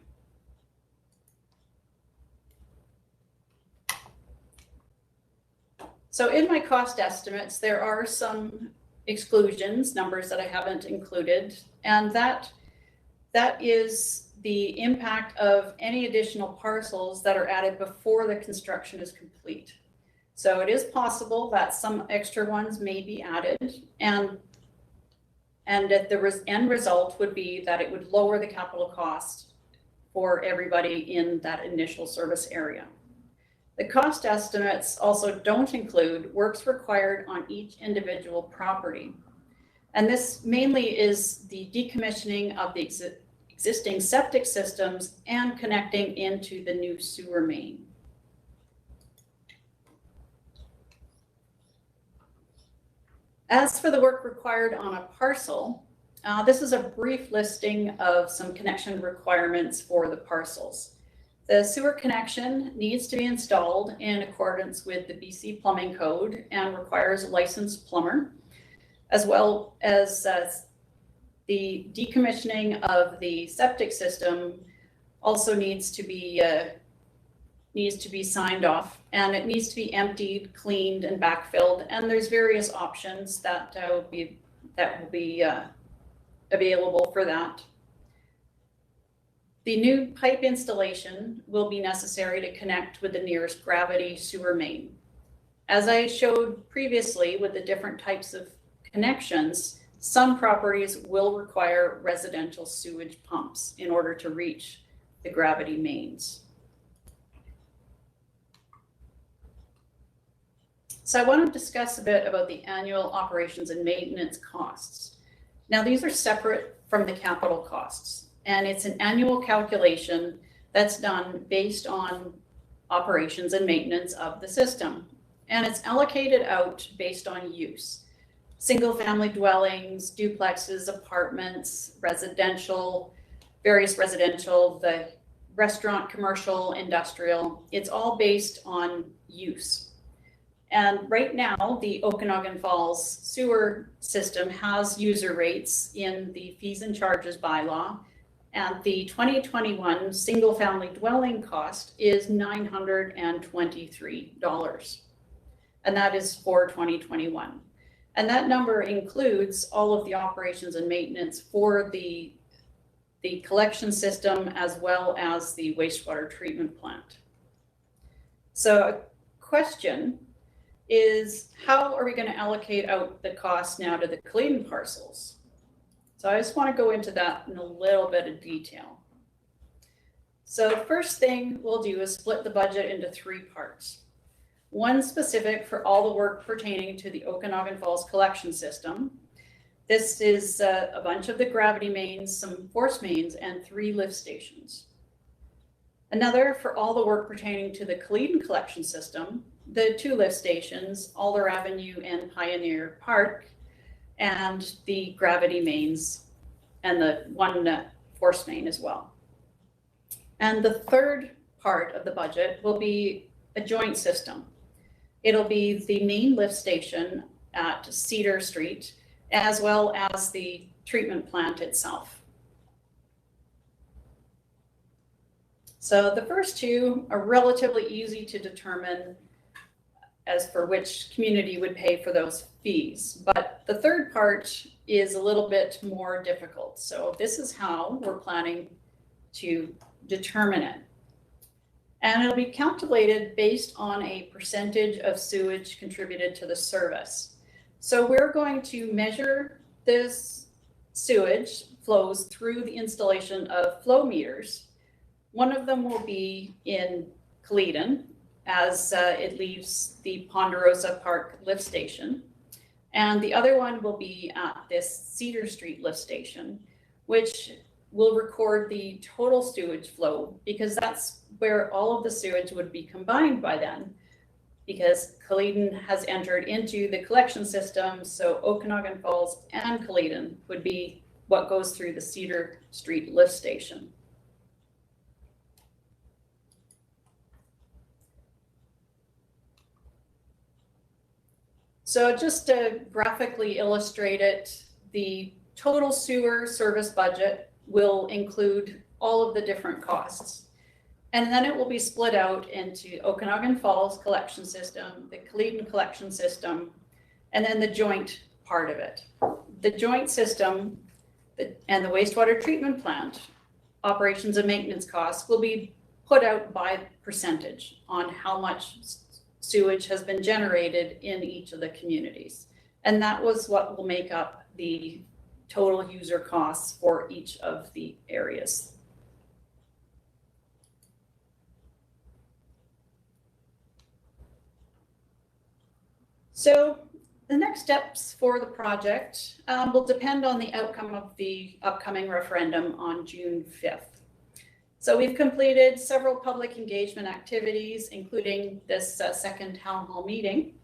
So in my cost estimates, there are some exclusions, numbers that I haven't included, and that is the impact of any additional parcels that are added before the construction is complete. So it is possible that some extra ones may be added, and that the end result would be that it would lower the capital cost for everybody in that initial service area. The cost estimates also don't include works required on each individual property. And this mainly is the decommissioning of the existing septic systems and connecting into the new sewer main. As for the work required on a parcel, this is a brief listing of some connection requirements for the parcels. The sewer connection needs to be installed in accordance with the BC Plumbing Code and requires a licensed plumber, as well as the decommissioning of the septic system also needs to be signed off, and it needs to be emptied, cleaned, and backfilled. And there's various options that will be available for that. The new pipe installation will be necessary to connect with the nearest gravity sewer main. As I showed previously with the different types of connections, some properties will require residential sewage pumps in order to reach the gravity mains. So I want to discuss a bit about the annual operations and maintenance costs. Now, these are separate from the capital costs, and it's an annual calculation that's done based on operations and maintenance of the system. And it's allocated out based on use. Single-family dwellings, duplexes, apartments, residential, various residential, the restaurant, commercial, industrial, it's all based on use. And right now, the Okanagan Falls sewer system has user rates in the fees and charges bylaw, and the 2021 single-family dwelling cost is $923, and that is for 2021. And that number includes all of the operations and maintenance for the collection system as well as the wastewater treatment plant. So a question is, how are we going to allocate out the cost now to the Kaleden parcels? So I just want to go into that in a little bit of detail. So the first thing we'll do is split the budget into 3 parts. One specific for all the work pertaining to the Okanagan Falls collection system. This is a bunch of the gravity mains, some force mains, and 3 lift stations. Another for all the work pertaining to the Kaleden collection system, the 2 lift stations, Alder Avenue and Pioneer Park, and the gravity mains, and the 1 force main as well. And the third part of the budget will be a joint system. It'll be the main lift station at Cedar Street, as well as the treatment plant itself. So the first 2 are relatively easy to determine as for which community would pay for those fees. But the third part is a little bit more difficult. So this is how we're planning to determine it. And it'll be calculated based on a percentage of sewage contributed to the service. So we're going to measure this sewage flows through the installation of flow meters. One of them will be in Kaleden, as it leaves the Ponderosa Park lift station. And the other one will be at this Cedar Street lift station, which will record the total sewage flow, because that's where all of the sewage would be combined by then, because Kaleden has entered into the collection system. So Okanagan Falls and Kaleden would be what goes through the Cedar Street lift station. So just to graphically illustrate it, the total sewer service budget will include all of the different costs. And then it will be split out into Okanagan Falls collection system, the Kaleden collection system, and then the joint part of it. The joint system and the wastewater treatment plant operations and maintenance costs will be put out by percentage on how much sewage has been generated in each of the communities. And that was what will make up the total user costs for each of the areas. So the next steps for the project will depend on the outcome of the upcoming referendum on June 5th. So we've completed several public engagement activities, including this second town hall meeting.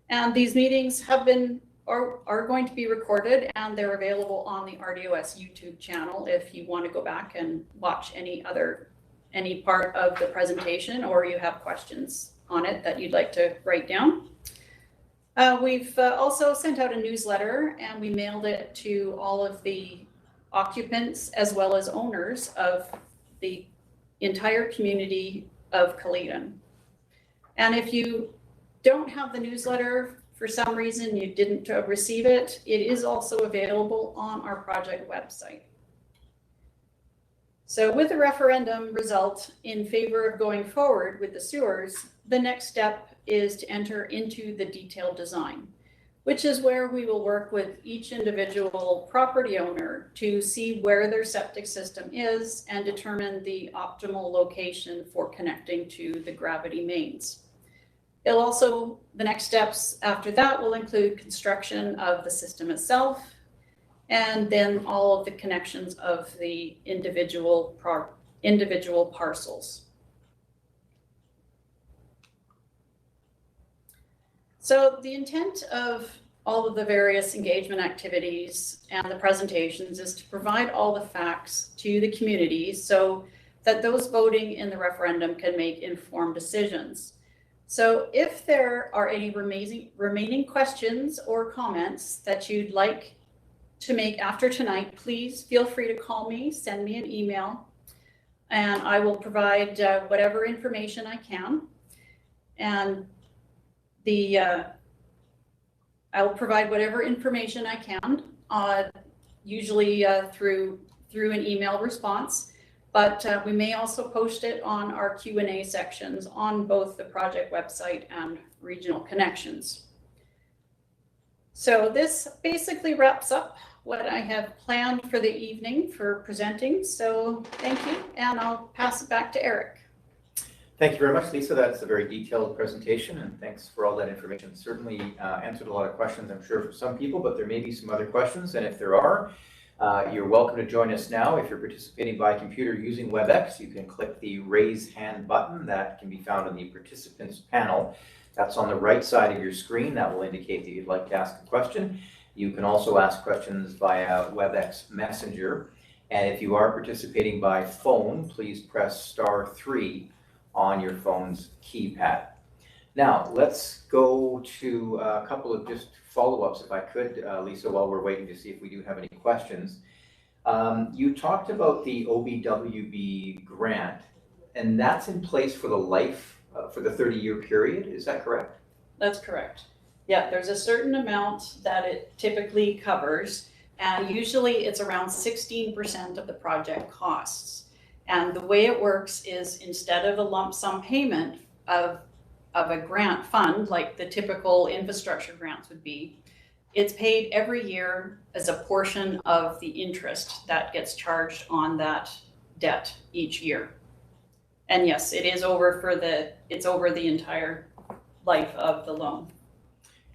And these meetings have been or are going to be recorded, and they're available on the RDOS YouTube channel if you want to go back and watch any other any part of the presentation, or you have questions on it that you'd like to write down. We've also sent out a newsletter, and we mailed it to all of the occupants as well as owners of the entire community of Kaleden. And if you don't have the newsletter, for some reason you didn't receive it, it is also available on our project website. So with the referendum result in favor of going forward with the sewers, the next step is to enter into the detailed design, which is where we will work with each individual property owner to see where their septic system is and determine the optimal location for connecting to the gravity mains. It'll also, the next steps after that will include construction of the system itself, and then all of the connections of the individual parcels. So the intent of all of the various engagement activities and the presentations is to provide all the facts to the community so that those voting in the referendum can make informed decisions. So if there are any remaining questions or comments that you'd like to make after tonight, please feel free to call me, send me an email, and I will provide whatever information I can. And I will provide whatever information I can, usually through an email response. But we may also post it on our Q&A sections on both the project website and Regional Connections. So this basically wraps up what I have planned for the evening for presenting. So thank you, and I'll pass it back to Eric. Thank you very much, Lisa. That's a very detailed presentation, and thanks for all that information. Certainly answered a lot of questions, I'm sure, for some people, but there may be some other questions, and if there are, you're welcome to join us now. If you're participating by computer using WebEx, you can click the raise hand button that can be found in the participants panel. That's on the right side of your screen. That will indicate that you'd like to ask a question. You can also ask questions via WebEx Messenger. And if you are participating by phone, please press *3 on your phone's keypad. Now, let's go to a couple of just follow-ups, if I could, Lisa, while we're waiting to see if we do have any questions. You talked about the OBWB grant, and that's in place for the life, for the 30-year period. Is that correct? That's correct. Yeah, there's a certain amount that it typically covers, and usually it's around 16% of the project costs. And the way it works is, instead of a lump sum payment of a grant fund, like the typical infrastructure grants would be, it's paid every year as a portion of the interest that gets charged on that debt each year. And yes, it is it's over the entire life of the loan.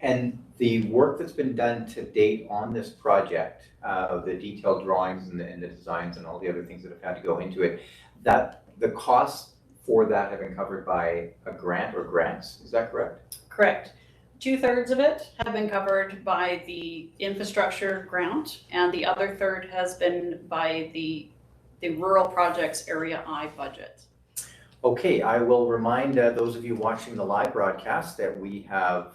And the work that's been done to date on this project, the detailed drawings and the designs and all the other things that have had to go into it, that the costs for that have been covered by a grant or grants, is that correct? Correct. 2/3 of it have been covered by the infrastructure grant, and the other third has been by the Rural Projects Area I budget. Okay, I will remind those of you watching the live broadcast that we have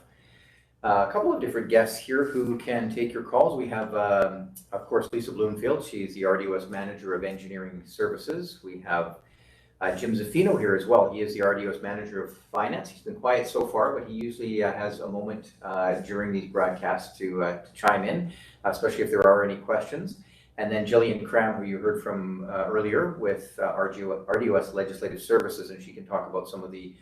a couple of different guests here who can take your calls. We have, of course, Lisa Bloomfield. She's the RDOS Manager of Engineering Services. We have Jim Zaffino here as well. He is the RDOS Manager of Finance. He's been quiet so far, but he usually has a moment during these broadcasts to chime in, especially if there are any questions. And then Jillian Crown, who you heard from earlier with RDOS Legislative Services, and she can talk about some of the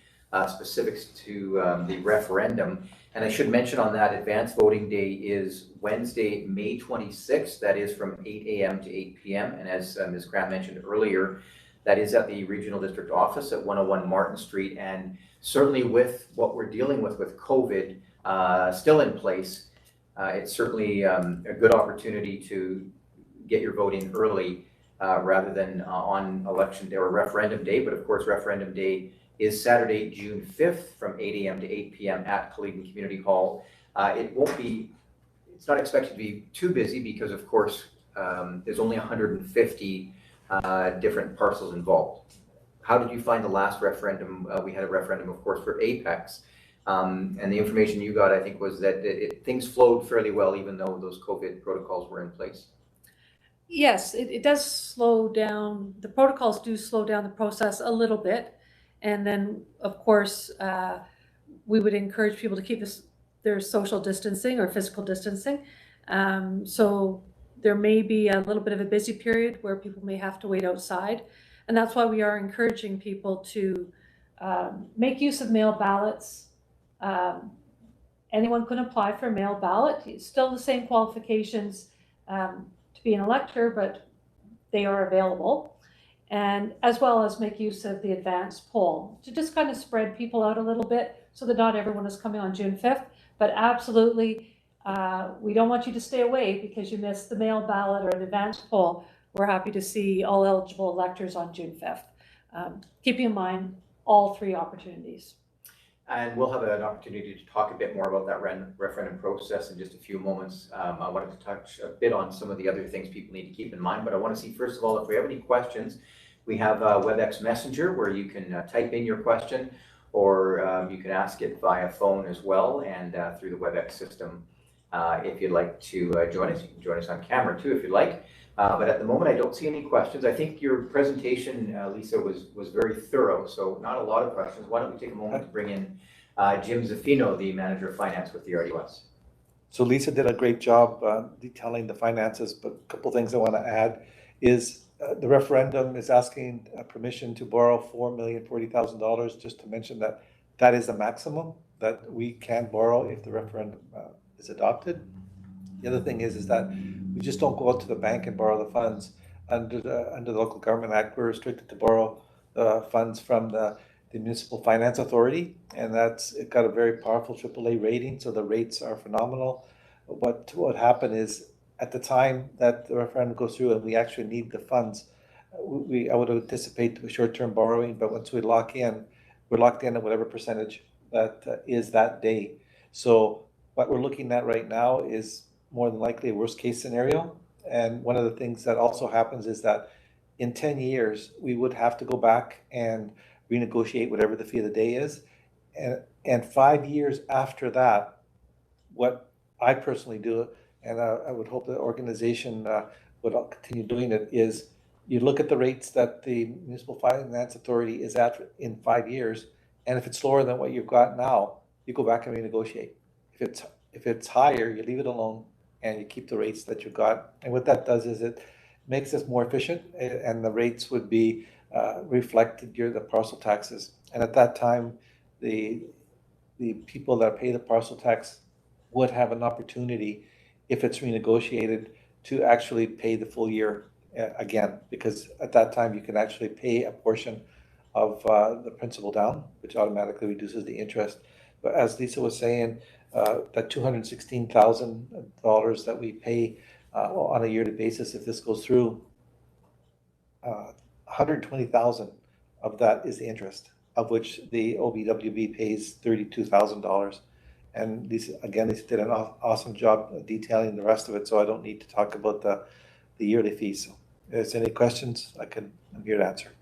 specifics to the referendum. And I should mention on that, advance voting day is Wednesday, May 26th. That is from 8 a.m. to 8 p.m. And as Ms. Graham mentioned earlier, that is at the Regional District Office at 101 Martin Street. And certainly with what we're dealing with COVID still in place, it's certainly a good opportunity to get your vote in early rather than on election day or referendum day. But of course, referendum day is Saturday, June 5th from 8 a.m. to 8 p.m. at Kaleden Community Hall. It's not expected to be too busy because, of course, there's only 150 different parcels involved. how did you find the last referendum? We had a referendum, of course, for Apex. And the information you got, I think, was that things flowed fairly well, even though those COVID protocols were in place. Yes, it does slow down. The protocols do slow down the process a little bit. And then, of course, we would encourage people to keep their social distancing or physical distancing. So there may be a little bit of a busy period where people may have to wait outside. And that's why we are encouraging people to make use of mail ballots. Anyone can apply for a mail ballot. It's still the same qualifications to be an elector, but they are available. And as well as make use of the advance poll to just kind of spread people out a little bit so that not everyone is coming on June 5th. But absolutely, we don't want you to stay away because you missed the mail ballot or an advance poll. We're happy to see all eligible electors on June 5th. Keeping in mind all three opportunities. And we'll have an opportunity to talk a bit more about that referendum process in just a few moments. I wanted to touch a bit on some of the other things people need to keep in mind, but I want to see, first of all, if we have any questions. We have WebEx Messenger where you can type in your question, or you can ask it via phone as well, and through the WebEx system. If you'd like to join us, you can join us on camera too if you'd like. But at the moment, I don't see any questions. I think your presentation, Lisa, was very thorough, so not a lot of questions. Why don't we take a moment to bring in Jim Zaffino, the Manager of Finance with the RDOS. So Lisa did a great job detailing the finances, but a couple things I want to add is the referendum is asking permission to borrow $4,040,000, just to mention that that is the maximum that we can borrow if the referendum is adopted. The other thing is that we just don't go out to the bank and borrow the funds. Under the Local Government Act, we're restricted to borrow the funds from the Municipal Finance Authority, and it got a very powerful AAA rating, so the rates are phenomenal. What happened is, at the time that the referendum goes through and we actually need the funds, I would anticipate short-term borrowing, but once we lock in, we're locked in at whatever percentage that is that day. So what we're looking at right now is more than likely a worst-case scenario. And one of the things that also happens is that in 10 years, we would have to go back and renegotiate whatever the fee of the day is. And 5 years after that, what I personally do, and I would hope the organization would continue doing it, is you look at the rates that the Municipal Finance Authority is at in 5 years, and if it's lower than what you've got now, you go back and renegotiate. If it's higher, you leave it alone and you keep the rates that you got. And what that does is it makes us more efficient, and the rates would be reflected the parcel taxes. And at that time, the people that pay the parcel tax would have an opportunity, if it's renegotiated, to actually pay the full year again, because at that time you can actually pay a portion of the principal down, which automatically reduces the interest. But as Lisa was saying, that $216,000 that we pay on a yearly basis, if this goes through, $120,000 of that is interest, of which the OVWB pays $32,000. And Lisa did an awesome job detailing the rest of it, so I don't need to talk about the yearly fees. So if there's any questions, I'm here to answer.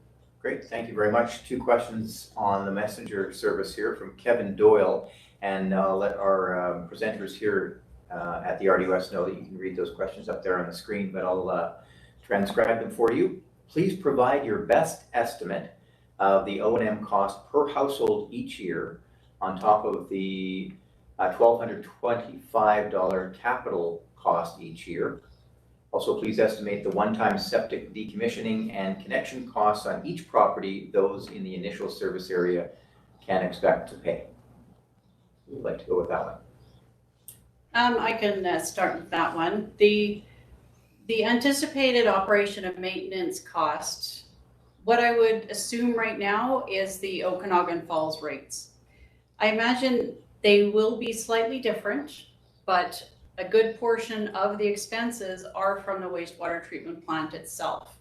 Great, thank you very much. 2 questions on the messenger service here from Kevin Doyle, and I'll let our presenters here at the RDOS know that you can read those questions up there on the screen, but I'll transcribe them for you. Please provide your best estimate of the O&M cost per household each year on top of the $1,225 capital cost each year. Also, please estimate the one-time septic decommissioning and connection costs on each property those in the initial service area can expect to pay. Who would like to go with that one? I can start with that one. The anticipated operation of maintenance cost, what I would assume right now is the Okanagan Falls rates. I imagine they will be slightly different, but a good portion of the expenses are from the wastewater treatment plant itself.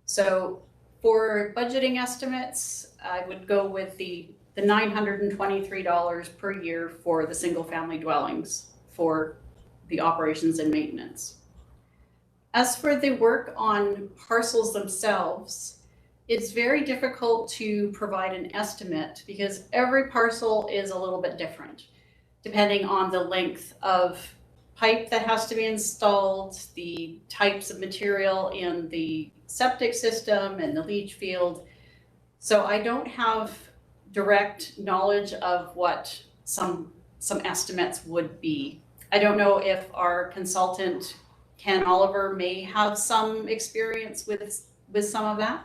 So for budgeting estimates, I would go with the $923 per year for the single family dwellings for the operations and maintenance. As for the work on parcels themselves, it's very difficult to provide an estimate because every parcel is a little bit different, depending on the length of pipe that has to be installed, the types of material in the septic system and the leach field. So I don't have direct knowledge of what some estimates would be. I don't know if our consultant, Ken Oliver, may have some experience with some of that.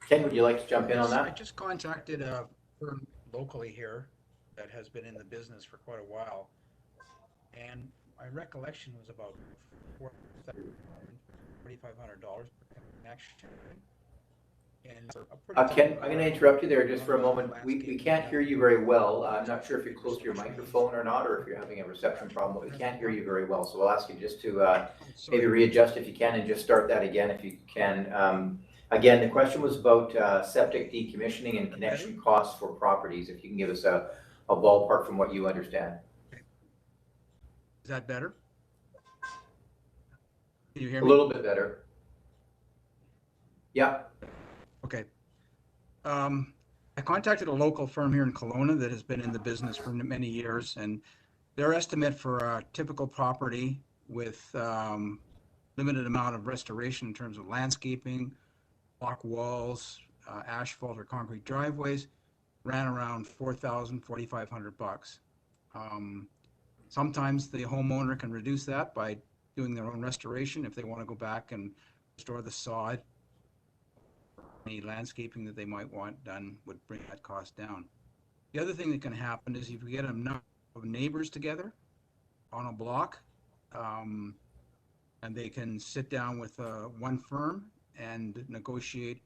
Ken, would you like to jump in on I that? just contacted a firm locally here that has been in the business for quite a while. And my recollection was about $4,500 per connection. And Ken, I'm going to interrupt you there just for a moment. We can't hear you very well. I'm not sure if you're close to your microphone or not, or if you're having a reception problem, but we can't hear you very well. So we'll ask you just to maybe readjust if you can and just start that again if you can. Again, the question was about septic decommissioning and connection costs for properties. If you can give us a ballpark from what you understand. Is that better? Can you hear A me? little bit better. Yeah. Okay. I contacted a local firm here in Kelowna that has been in the business for many years, and their estimate for a typical property with limited amount of restoration in terms of landscaping, block walls, asphalt or concrete driveways, ran around $4,000, $4,500. Sometimes the homeowner can reduce that by doing their own restoration if they want to go back and restore the sod. Any landscaping that they might want done would bring that cost down. The other thing that can happen is if you get a number of neighbors together on a block, and they can sit down with one firm and negotiate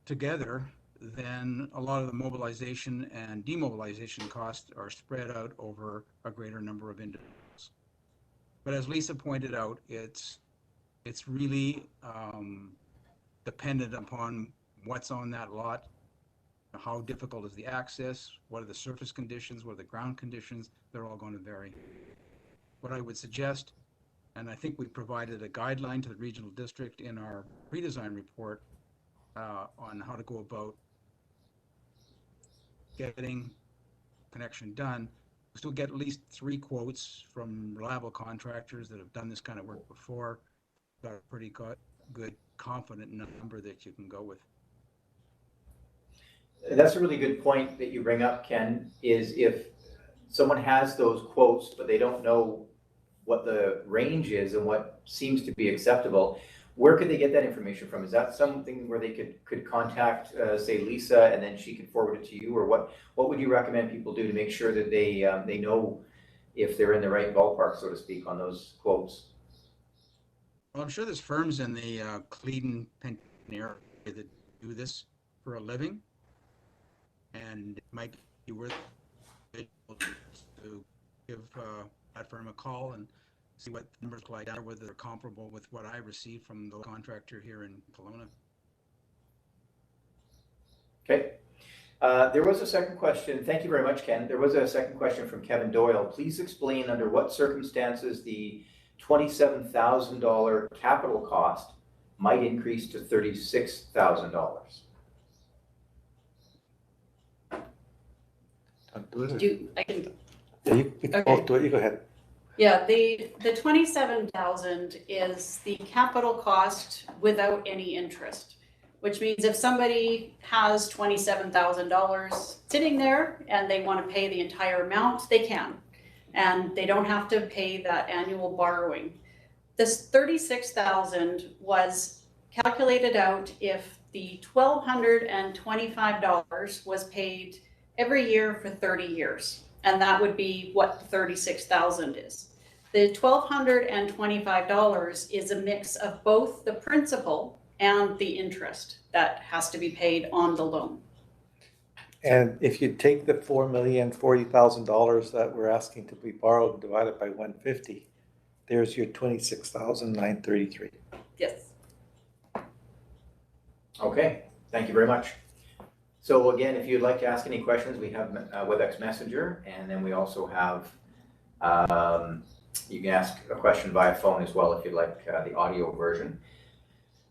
together, then a lot of the mobilization and demobilization costs are spread out over a greater number of individuals. But as Lisa pointed out, it's really dependent upon what's on that lot, how difficult is the access, what are the surface conditions, what are the ground conditions, they're all going to vary. What I would suggest, and I think we provided a guideline to the regional district in our pre-design report on how to go about getting connection done, still get at least 3 quotes from reliable contractors that have done this kind of work before. Got a pretty good confident number that you can go with. That's a really good point that you bring up, Ken, is if someone has those quotes, but they don't know what the range is and what seems to be acceptable, where could they get that information from? Is that something where they could contact, say, Lisa, and then she could forward it to you? Or what would you recommend people do to make sure that they know if they're in the right ballpark, so to speak, on those quotes? Well, I'm sure there's firms in the Kaleden area that do this for a living, and it might be worth it to give that firm a call and see what numbers look like, or whether they're comparable with what I received from the contractor here in Kelowna. Okay. There was a second question. Thank you very much, Ken. There was a second question from Kevin Doyle. Please explain under what circumstances the $27,000 capital cost might increase to $36,000. I can. Yeah, you can both do it. You go ahead. Yeah, the 27,000 is the capital cost without any interest, which means if somebody has $27,000 sitting there and they want to pay the entire amount, they can, and they don't have to pay that annual borrowing. This 36,000 was calculated out if the $1,225 was paid every year for 30 years. And that would be what the 36,000 is. The $1,225 is a mix of both the principal and the interest that has to be paid on the loan. And if you take the $4,040,000 that we're asking to be borrowed and divide it by 150, there's your $26,933. Yes. Okay, thank you very much. So again, if you'd like to ask any questions, we have WebEx Messenger, and then we also have, you can ask a question via phone as well if you'd like the audio version.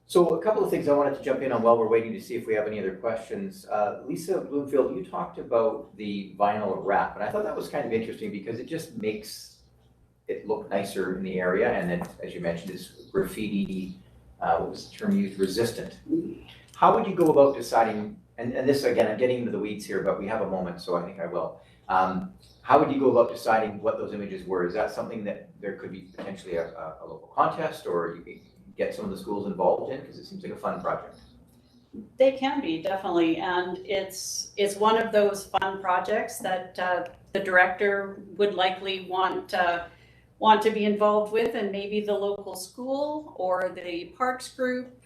So a couple of things I wanted to jump in on while we're waiting to see if we have any other questions. Lisa Bloomfield, you talked about the vinyl wrap, and I thought that was kind of interesting because it just makes it look nicer in the area, and it, as you mentioned, is graffiti, what was the term used, resistant. How would you go about deciding, and this, again, I'm getting into the weeds here, but we have a moment, so I think I will. How would you go about deciding what those images were? Is that something that there could be potentially a local contest, or you could get some of the schools involved in, because it seems like a fun project? They can be, definitely, and it's one of those fun projects that the director would likely want to be involved with, and maybe the local school or the parks group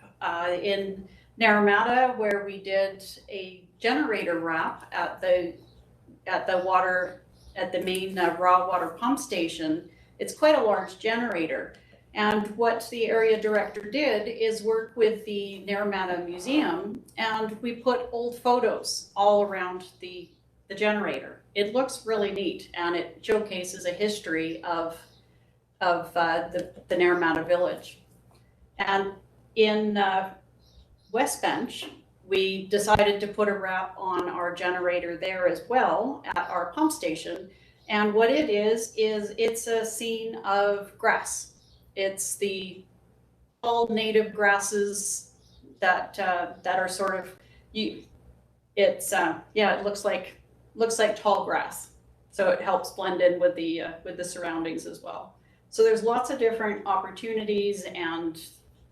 in Naramata, where we did a generator wrap at the main raw water pump station. It's quite a large generator. And what the area director did is work with the Naramata Museum, and we put old photos all around the generator. It looks really neat, and it showcases a history of the Naramata village. And in West Bench, we decided to put a wrap on our generator there as well at our pump station. And what it is it's a scene of grass. It's the all native grasses that are sort of it looks like tall grass, so it helps blend in with the surroundings as well. So there's lots of different opportunities and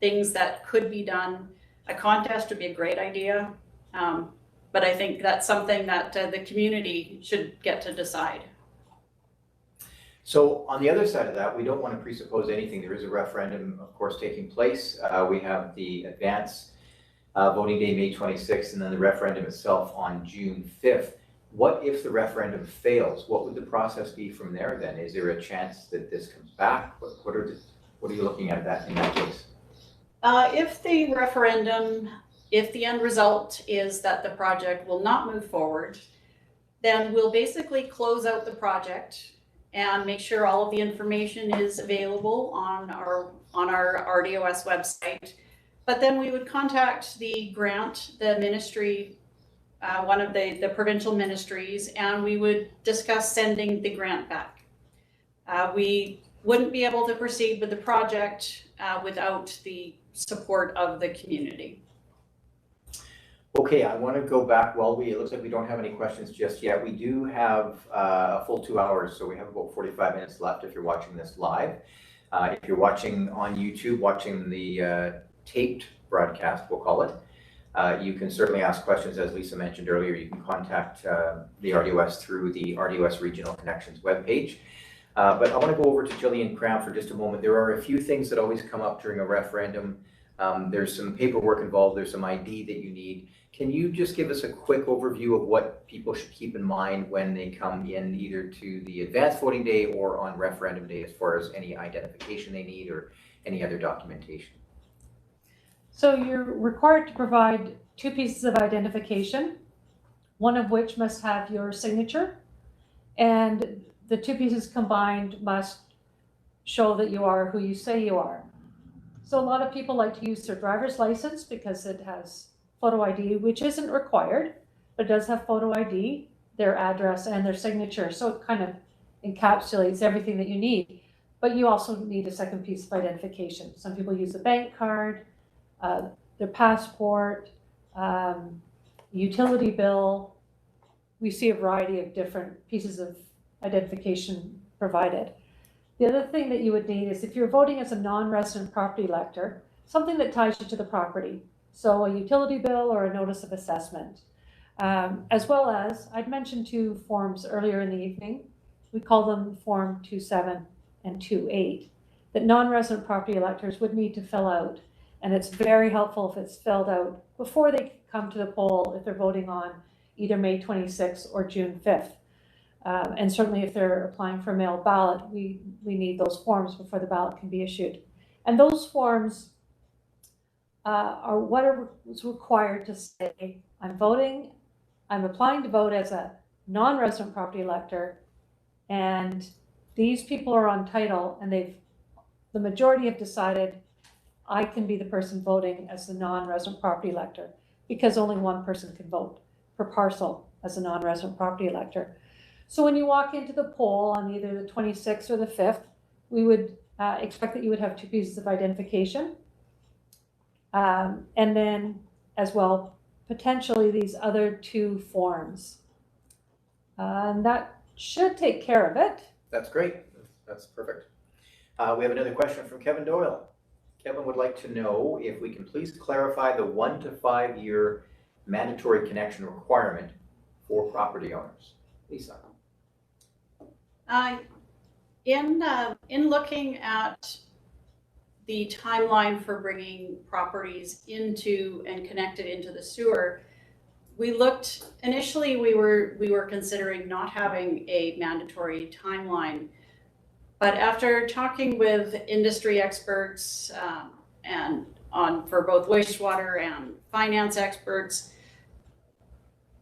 things that could be done. A contest would be a great idea, but I think that's something that the community should get to decide. So on the other side of that, we don't want to presuppose anything. There is a referendum, of course, taking place. We have the advance voting day, May 26th, and then the referendum itself on June 5th. What if the referendum fails? What would the process be from there then? Is there a chance that this comes back? What are you looking at that in that case? If the end result is that the project will not move forward, then we'll basically close out the project and make sure all of the information is available on our RDOS website. But then we would contact the grant, the ministry, one of the provincial ministries, and we would discuss sending the grant back. We wouldn't be able to proceed with the project without the support of the community. Okay, I want to go back. Well, it looks like we don't have any questions just yet. We do have a full 2 hours, so we have about 45 minutes left if you're watching this live. If you're watching on YouTube, watching the taped broadcast, we'll call it, you can certainly ask questions. As Lisa mentioned earlier, you can contact the RDOS through the RDOS Regional Connections webpage. But I want to go over to Jillian Crown for just a moment. There are a few things that always come up during a referendum. There's some paperwork involved. There's some ID that you need. Can you just give us a quick overview of what people should keep in mind when they come in either to the advanced voting day or on referendum day, as far as any identification they need or any other documentation? So you're required to provide 2 pieces of identification, one of which must have your signature, and the 2 pieces combined must show that you are who you say you are. So a lot of people like to use their driver's license because it has photo ID, which isn't required, but does have photo ID, their address, and their signature. So it kind of encapsulates everything that you need. But you also need a second piece of identification. Some people use a bank card, their passport, utility bill. We see a variety of different pieces of identification provided. The other thing that you would need is, if you're voting as a non-resident property elector, something that ties you to the property. So a utility bill or a notice of assessment. As well as, I'd mentioned 2 forms earlier in the evening. We call them Form 27 and 28, that non-resident property electors would need to fill out. And it's very helpful if it's filled out before they come to the poll, if they're voting on either May 26th or June 5th. And certainly if they're applying for a mail ballot, we need those forms before the ballot can be issued. And those forms are what is required to say, I'm applying to vote as a non-resident property elector, and these people are on title, and the majority have decided I can be the person voting as the non-resident property elector, because only one person can vote per parcel as a non-resident property elector. So when you walk into the poll on either the 26th or the 5th, we would expect that you would have 2 pieces of identification. And then as well, potentially these other 2 forms. And that should take care of it. That's great. That's perfect. We have another question from Kevin Doyle. Kevin would like to know if we can please clarify the 1 to 5 year mandatory connection requirement for property owners. Lisa. In looking at the timeline for bringing properties into and connected into the sewer, we looked, initially we were considering not having a mandatory timeline, but after talking with industry experts for both wastewater and finance experts,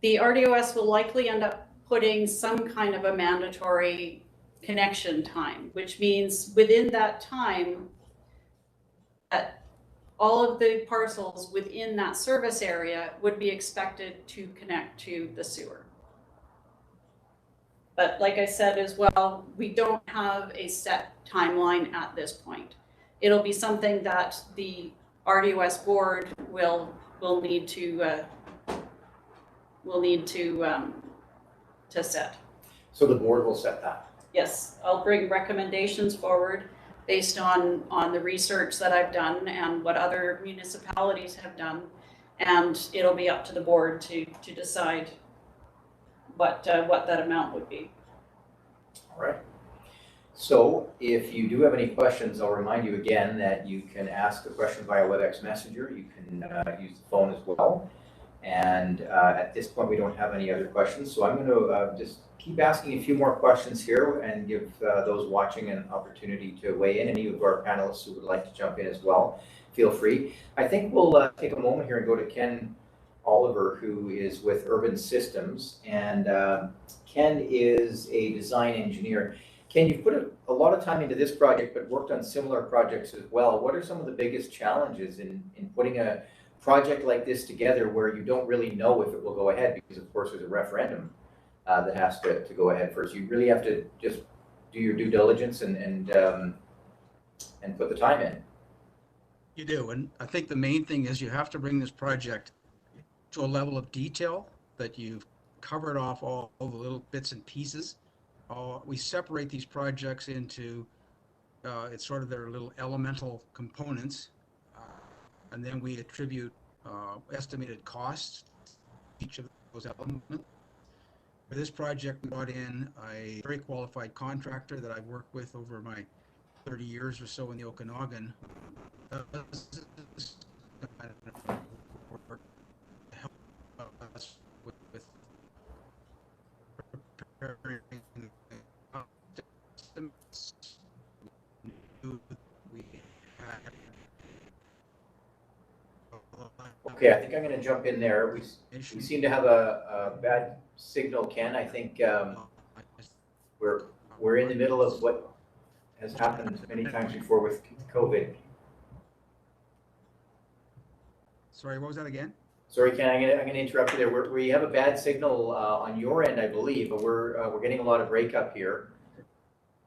the RDOS will likely end up putting some kind of a mandatory connection time, which means within that time, that all of the parcels within that service area would be expected to connect to the sewer. But like I said as well, we don't have a set timeline at this point. It'll be something that the RDOS board will need to set. So the board will set that. Yes, I'll bring recommendations forward based on the research that I've done and what other municipalities have done, and it'll be up to the board to decide what that amount would be. All right. So if you do have any questions, I'll remind you again that you can ask a question via WebEx Messenger. You can use the phone as well. And at this point, we don't have any other questions. So I'm going to just keep asking a few more questions here and give those watching an opportunity to weigh in. Any of our panelists who would like to jump in as well, feel free. I think we'll take a moment here and go to Ken Oliver, who is with Urban Systems. And Ken is a design engineer. Ken, you've put a lot of time into this project, but worked on similar projects as well. What are some of the biggest challenges in putting a project like this together where you don't really know if it will go ahead? Because of course there's a referendum that has to go ahead first. You really have to just do your due diligence and put the time in. You do, and I think the main thing is you have to bring this project to a level of detail that you've covered off all the little bits and pieces. We separate these projects into, it's sort of their little elemental components, and then we attribute estimated costs to each of those elements. For this project, we brought in a very qualified contractor that I've worked with over my 30 years or so in the Okanagan. Help us with preparing estimates. We had Okay, I think I'm going to jump in there. We seem to have a bad signal, Ken. I think we're in the middle of what has happened many times before with COVID. Sorry, what was that again? Sorry, Ken, I'm going to interrupt you there. We have a bad signal on your end, I believe, but we're getting a lot of breakup here.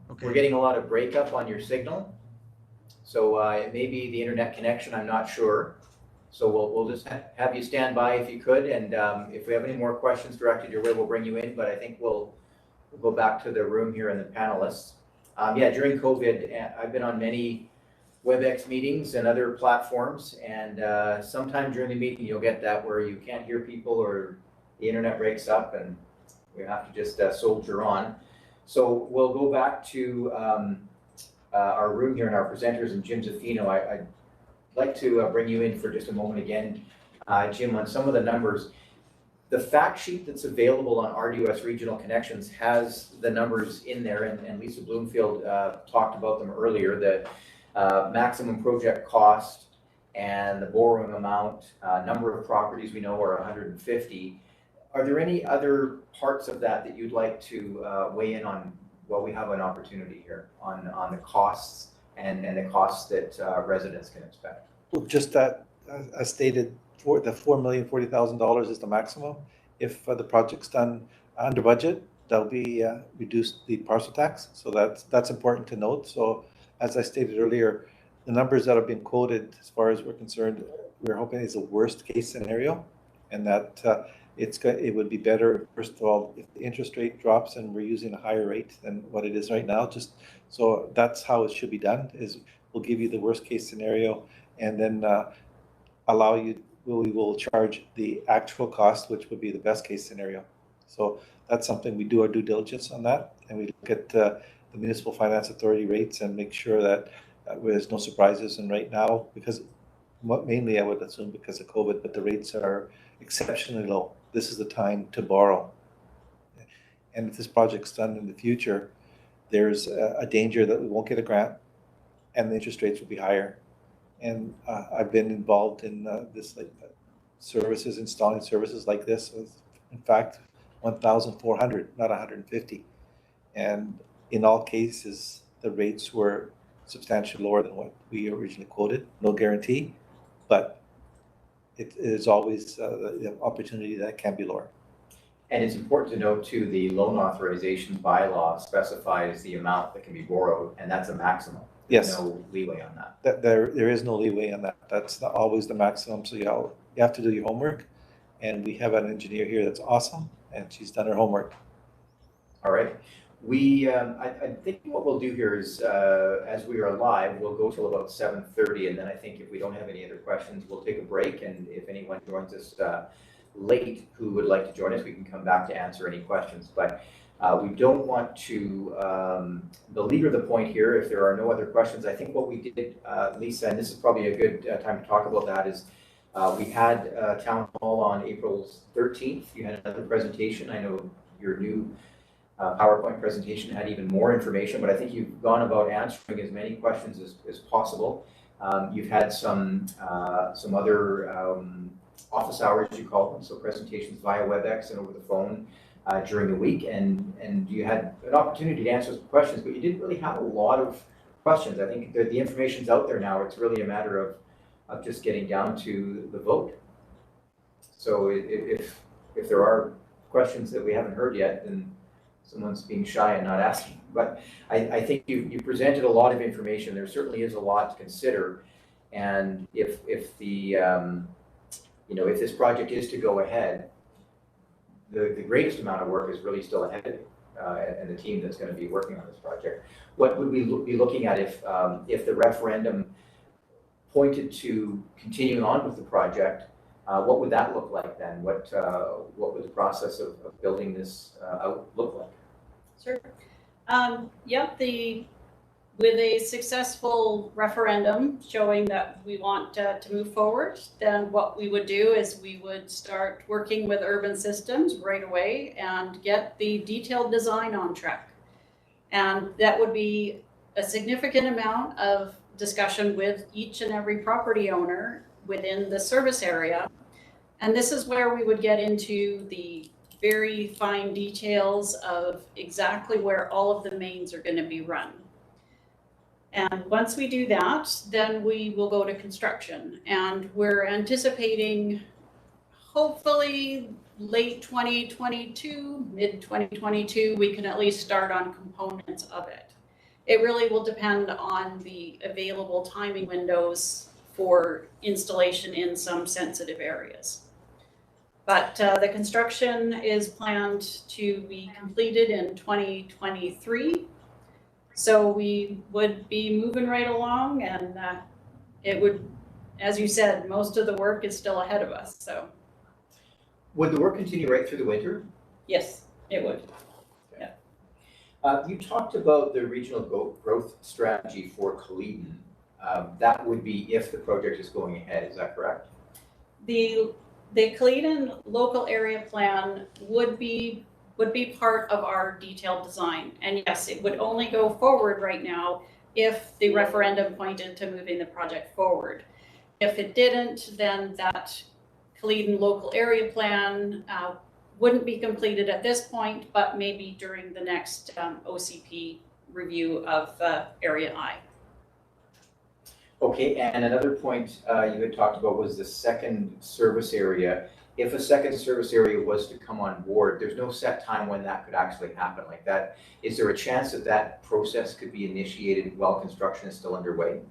Okay. We're getting a lot of breakup on your signal. So it may be the internet connection, I'm not sure. So we'll just have you stand by if you could, and if we have any more questions directed your way, we'll bring you in, but I think we'll go back to the room here and the panelists. Yeah, during COVID, I've been on many WebEx meetings and other platforms, and sometime during the meeting you'll get that where you can't hear people or the internet breaks up and we have to just soldier on. So we'll go back to our room here and our presenters, and Jim Zaffino. I'd like to bring you in for just a moment again, Jim, on some of the numbers. The fact sheet that's available on RDOS Regional Connections has the numbers in there, and Lisa Bloomfield talked about them earlier. The maximum project cost and the borrowing amount, number of properties we know are 150. Are there any other parts of that you'd like to weigh in on while we have an opportunity here on the costs and the costs that residents can expect? Well, just that, as stated, for the $4,040,000 is the maximum. If the project's done under budget, that'll be reduced the parcel tax. So that's important to note. So as I stated earlier, the numbers that have been quoted, as far as we're concerned, we're hoping is a worst case scenario, and that it would be better, first of all, if the interest rate drops and we're using a higher rate than what it is right now. Just so that's how it should be done. Is we'll give you the worst case scenario, and then we will charge the actual cost, which would be the best case scenario. So that's something we do our due diligence on that, and we look at the Municipal Finance Authority rates and make sure that there's no surprises. And right now, because mainly I would assume because of COVID, but the rates are exceptionally low. This is the time to borrow. And if this project's done in the future, there's a danger that we won't get a grant and the interest rates will be higher. And I've been involved in this services, installing services like this. In fact, 1,400, not 150. And in all cases, the rates were substantially lower than what we originally quoted. No guarantee, but it is always the opportunity that can be lower. And it's important to note too, the loan authorization bylaw specifies the amount that can be borrowed, and that's a maximum. There's Yes. no leeway on that. There is no leeway on that. That's always the maximum. So you have to do your homework. And we have an engineer here that's awesome, and she's done her homework. All right. I think what we'll do here is, as we are live, we'll go till about 7:30, and then I think if we don't have any other questions, we'll take a break. And if anyone joins us late who would like to join us, we can come back to answer any questions. But we don't want to belabor the point here if there are no other questions. I think what we did, Lisa, and this is probably a good time to talk about that, is we had a town hall on April 13th. You had another presentation. I know your new PowerPoint presentation had even more information, but I think you've gone about answering as many questions as possible. You've had some other office hours, you call them, so presentations via WebEx and over the phone during the week, and you had an opportunity to answer some questions, but you didn't really have a lot of questions. I think the information's out there now. It's really a matter of just getting down to the vote. So if there are questions that we haven't heard yet, then someone's being shy and not asking. But I think you presented a lot of information. There certainly is a lot to consider, and if this project is to go ahead, the greatest amount of work is really still ahead of you and the team that's going to be working on this project. What would we be looking at if the referendum pointed to continuing on with the project? What would that look like then? What would the process of building this out look like? Sure. With a successful referendum showing that we want to move forward, then what we would do is we would start working with Urban Systems right away and get the detailed design on track. And that would be a significant amount of discussion with each and every property owner within the service area. And this is where we would get into the very fine details of exactly where all of the mains are going to be run. And once we do that, then we will go to construction. And we're anticipating hopefully late 2022, mid 2022, we can at least start on components of it. It really will depend on the available timing windows for installation in some sensitive areas. But the construction is planned to be completed in 2023. So we would be moving right along, and it would, as you said, most of the work is still ahead of us. So would the work continue right through the winter? Yes, it would. Okay. Yeah. You talked about the regional growth strategy for Kaleden. That would be if the project is going ahead. Is that correct? The Kaleden local area plan would be part of our detailed design. And yes, it would only go forward right now if the referendum pointed to moving the project forward. If it didn't, then that Kaleden local area plan wouldn't be completed at this point, but maybe during the next OCP review of Area I. Okay, and another point you had talked about was the second service area. If a second service area was to come on board, there's no set time when that could actually happen like that. Is there a chance that that process could be initiated while construction is still underway?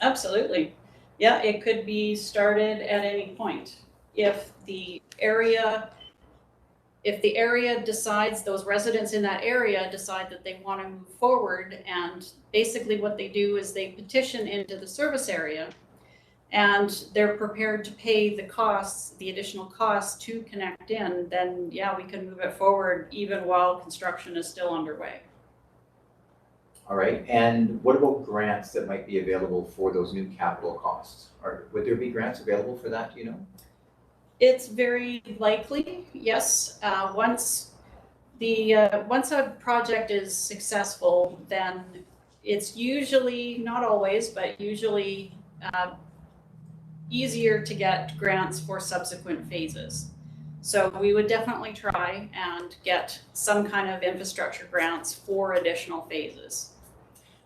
Absolutely. Yeah, it could be started at any point. If the area decides, those residents in that area decide that they want to move forward, and basically what they do is they petition into the service area and they're prepared to pay the costs, the additional costs to connect in, then yeah, we can move it forward even while construction is still underway. All right, and what about grants that might be available for those new capital costs? Or would there be grants available for that, do you know? It's very likely, yes. Once a project is successful, then it's usually, not always, but usually easier to get grants for subsequent phases. So we would definitely try and get some kind of infrastructure grants for additional phases.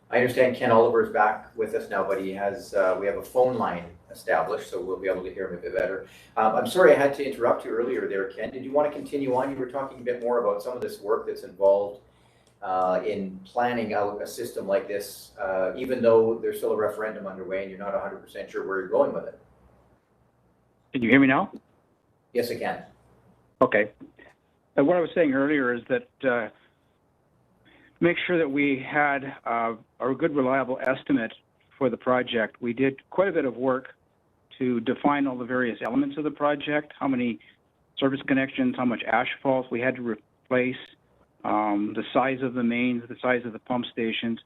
I understand Ken Oliver is back with us now, but he has, we have a phone line established, so we'll be able to hear him a bit better. I'm sorry I had to interrupt you earlier there, Ken. Did you want to continue on? You were talking a bit more about some of this work that's involved in planning out a system like this, even though there's still a referendum underway and you're not 100% sure where you're going with it. Can you hear me now? Yes, I can. Okay. What I was saying earlier is that make sure that we had a good, reliable estimate for the project. We did quite a bit of work to define all the various elements of the project, how many service connections, how much asphalt we had to replace, the size of the mains, the size of the pump stations.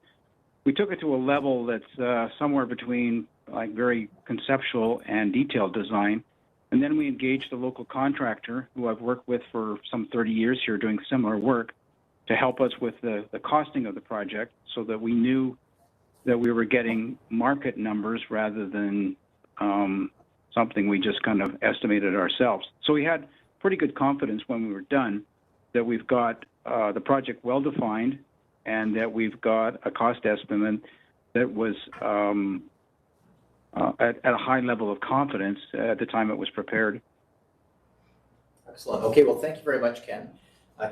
We took it to a level that's somewhere between like very conceptual and detailed design. And then we engaged a local contractor who I've worked with for some 30 years here doing similar work to help us with the costing of the project so that we knew that we were getting market numbers rather than something we just kind of estimated ourselves. So we had pretty good confidence when we were done that we've got the project well defined and that we've got a cost estimate that was at a high level of confidence at the time it was prepared. Excellent. Okay, well, thank you very much, Ken.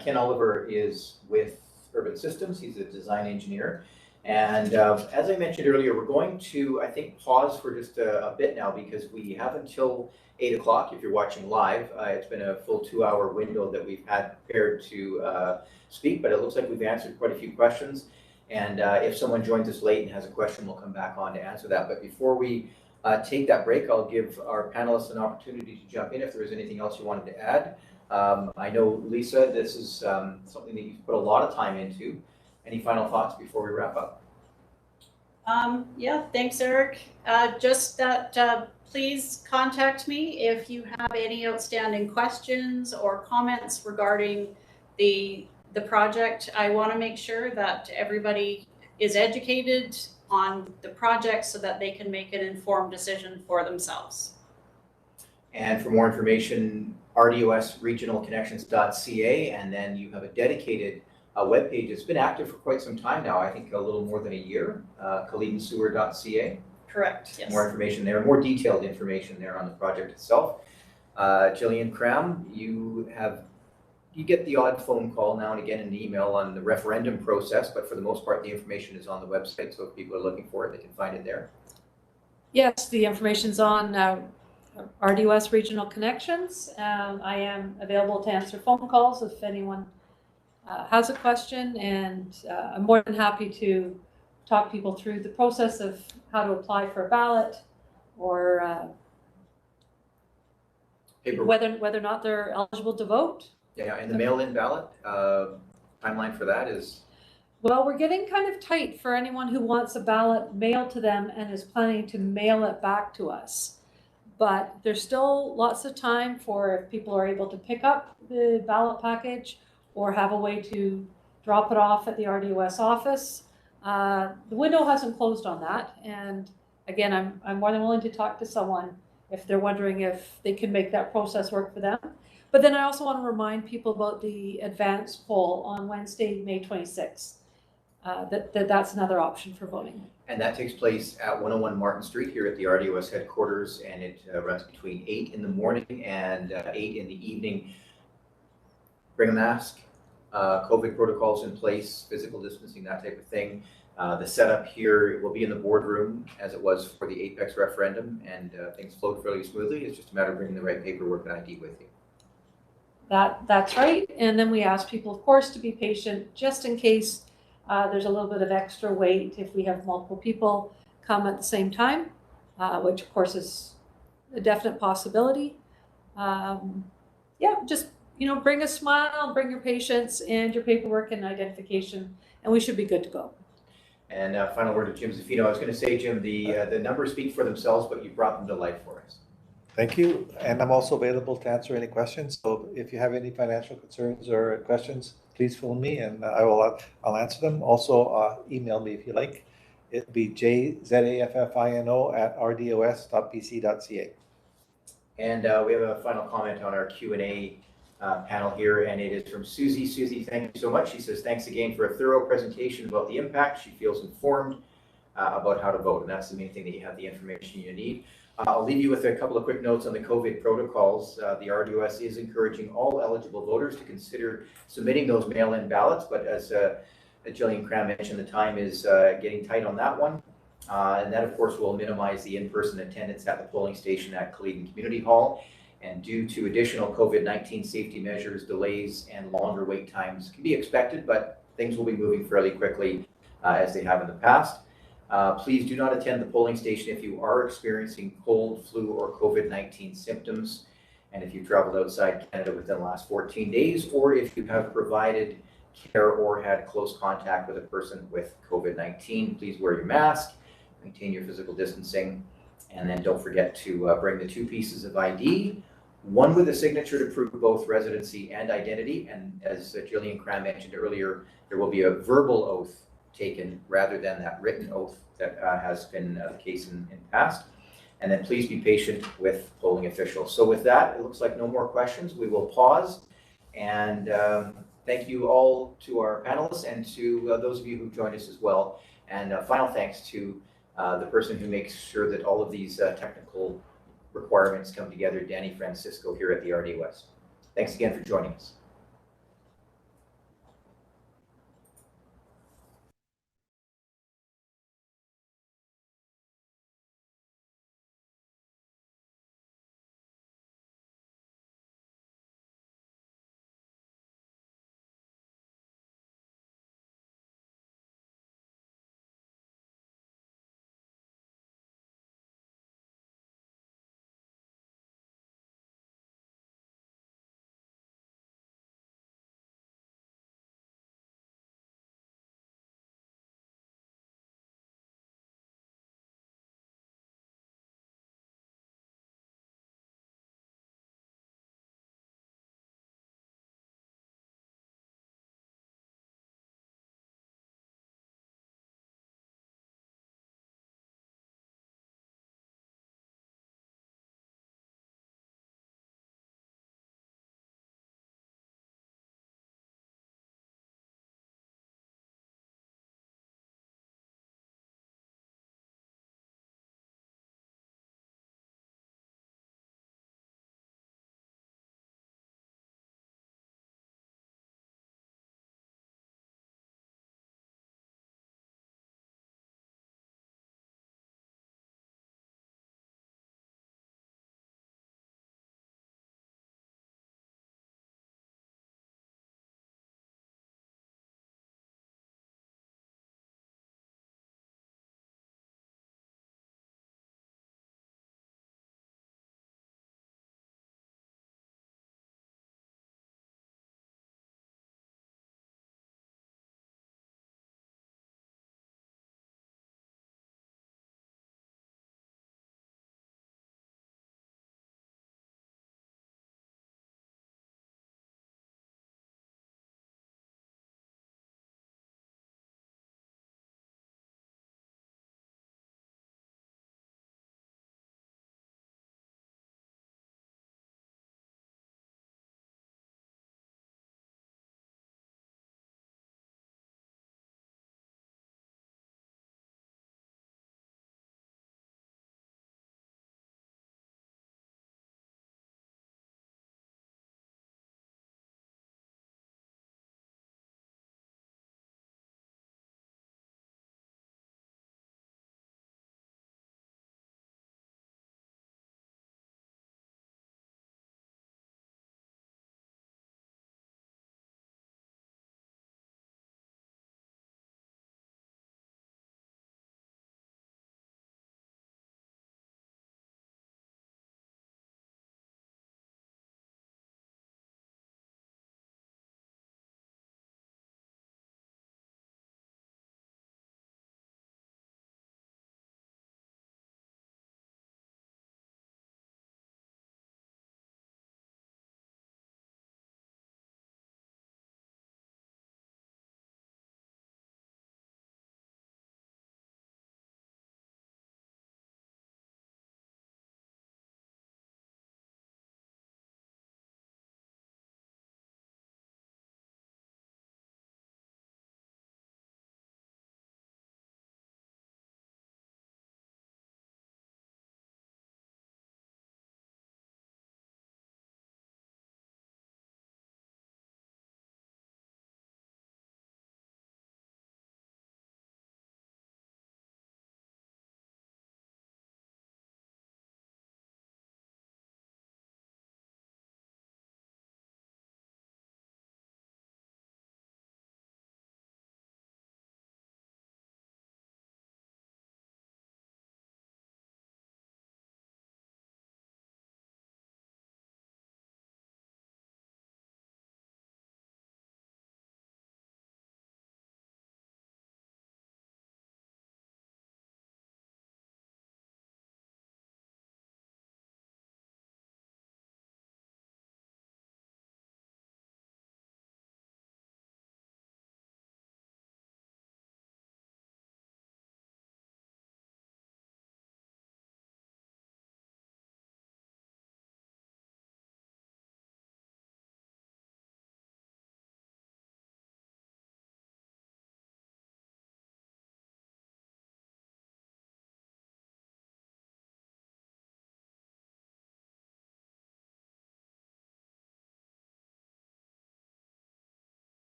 Ken Oliver is with Urban Systems. He's a design engineer. And as I mentioned earlier, we're going to, I think, pause for just a bit now because we have until 8 o'clock if you're watching live. It's been a full 2-hour window that we've had prepared to speak, but it looks like we've answered quite a few questions. And if someone joins us late and has a question, we'll come back on to answer that. But before we take that break, I'll give our panelists an opportunity to jump in if there is anything else you wanted to add. I know, Lisa, this is something that you've put a lot of time into. Any final thoughts before we wrap up? Yeah, thanks, Eric. Just that please contact me if you have any outstanding questions or comments regarding the project. I want to make sure that everybody is educated on the project so that they can make an informed decision for themselves. And for more information, RDOS regionalconnections.ca, and then you have a dedicated webpage. It's been active for quite some time now, I think a little more than a year, KaledenSewer.ca. Correct, yes. More information there, more detailed information there on the project itself. Jillian Crown, you get the odd phone call now and again and an email on the referendum process, but for the most part, the information is on the website. So if people are looking for it, they can find it there. Yes, the information's on RDOS Regional Connections. I am available to answer phone calls if anyone has a question, and I'm more than happy to talk people through the process of how to apply for a ballot or whether or not they're eligible to vote. Yeah, and the mail-in ballot, timeline for that is? Well, we're getting kind of tight for anyone who wants a ballot mailed to them and is planning to mail it back to us. But there's still lots of time for if people are able to pick up the ballot package or have a way to drop it off at the RDOS office. The window hasn't closed on that. And again, I'm more than willing to talk to someone if they're wondering if they can make that process work for them. But then I also want to remind people about the advance poll on Wednesday, May 26th. That's another option for voting. And that takes place at 101 Martin Street here at the RDOS headquarters, and it runs between 8 in the morning and 8 in the evening. Bring a mask, COVID protocols in place, physical distancing, that type of thing. The setup here will be in the boardroom as it was for the Apex referendum, and things flowed fairly smoothly. It's just a matter of bringing the right paperwork and ID with you. That's right. And then we ask people, of course, to be patient just in case there's a little bit of extra wait if we have multiple people come at the same time, which of course is a definite possibility. Yeah, just, bring a smile, bring your patience and your paperwork and identification, and we should be good to go. And final word to Jim Zaffino. I was going to say, Jim, the numbers speak for themselves, but you brought them to life for us. Thank you. And I'm also available to answer any questions. So if you have any financial concerns or questions, please phone me and I'll answer them. Also, email me if you like. It'll be jzaffino@rdos.pc.ca. And we have a final comment on our Q&A panel here, and it is from Susie. Susie, thank you so much. She says, thanks again for a thorough presentation about the impact. She feels informed about how to vote, and that's the main thing, that you have the information you need. I'll leave you with a couple of quick notes on the COVID protocols. The RDOS is encouraging all eligible voters to consider submitting those mail-in ballots, but as Jillian Crown mentioned, the time is getting tight on that one. And that, of course, will minimize the in-person attendance at the polling station at Kaleden Community Hall. And due to additional COVID-19 safety measures, delays and longer wait times can be expected, but things will be moving fairly quickly as they have in the past. Please do not attend the polling station if you are experiencing cold, flu, or COVID-19 symptoms, and if you traveled outside Canada within the last 14 days, or if you have provided care or had close contact with a person with COVID-19. Please wear your mask, maintain your physical distancing, and then don't forget to bring the 2 pieces of ID, one with a signature to prove both residency and identity. And as Jillian Crown mentioned earlier, there will be a verbal oath taken rather than that written oath that has been the case in past. And then please be patient with polling officials. So with that, it looks like no more questions. We will pause, and thank you all to our panelists and to those of you who joined us as well. And final thanks to the person who makes sure that all of these technical requirements come together, Danny Francisco here at the RDOS. Thanks again for joining us.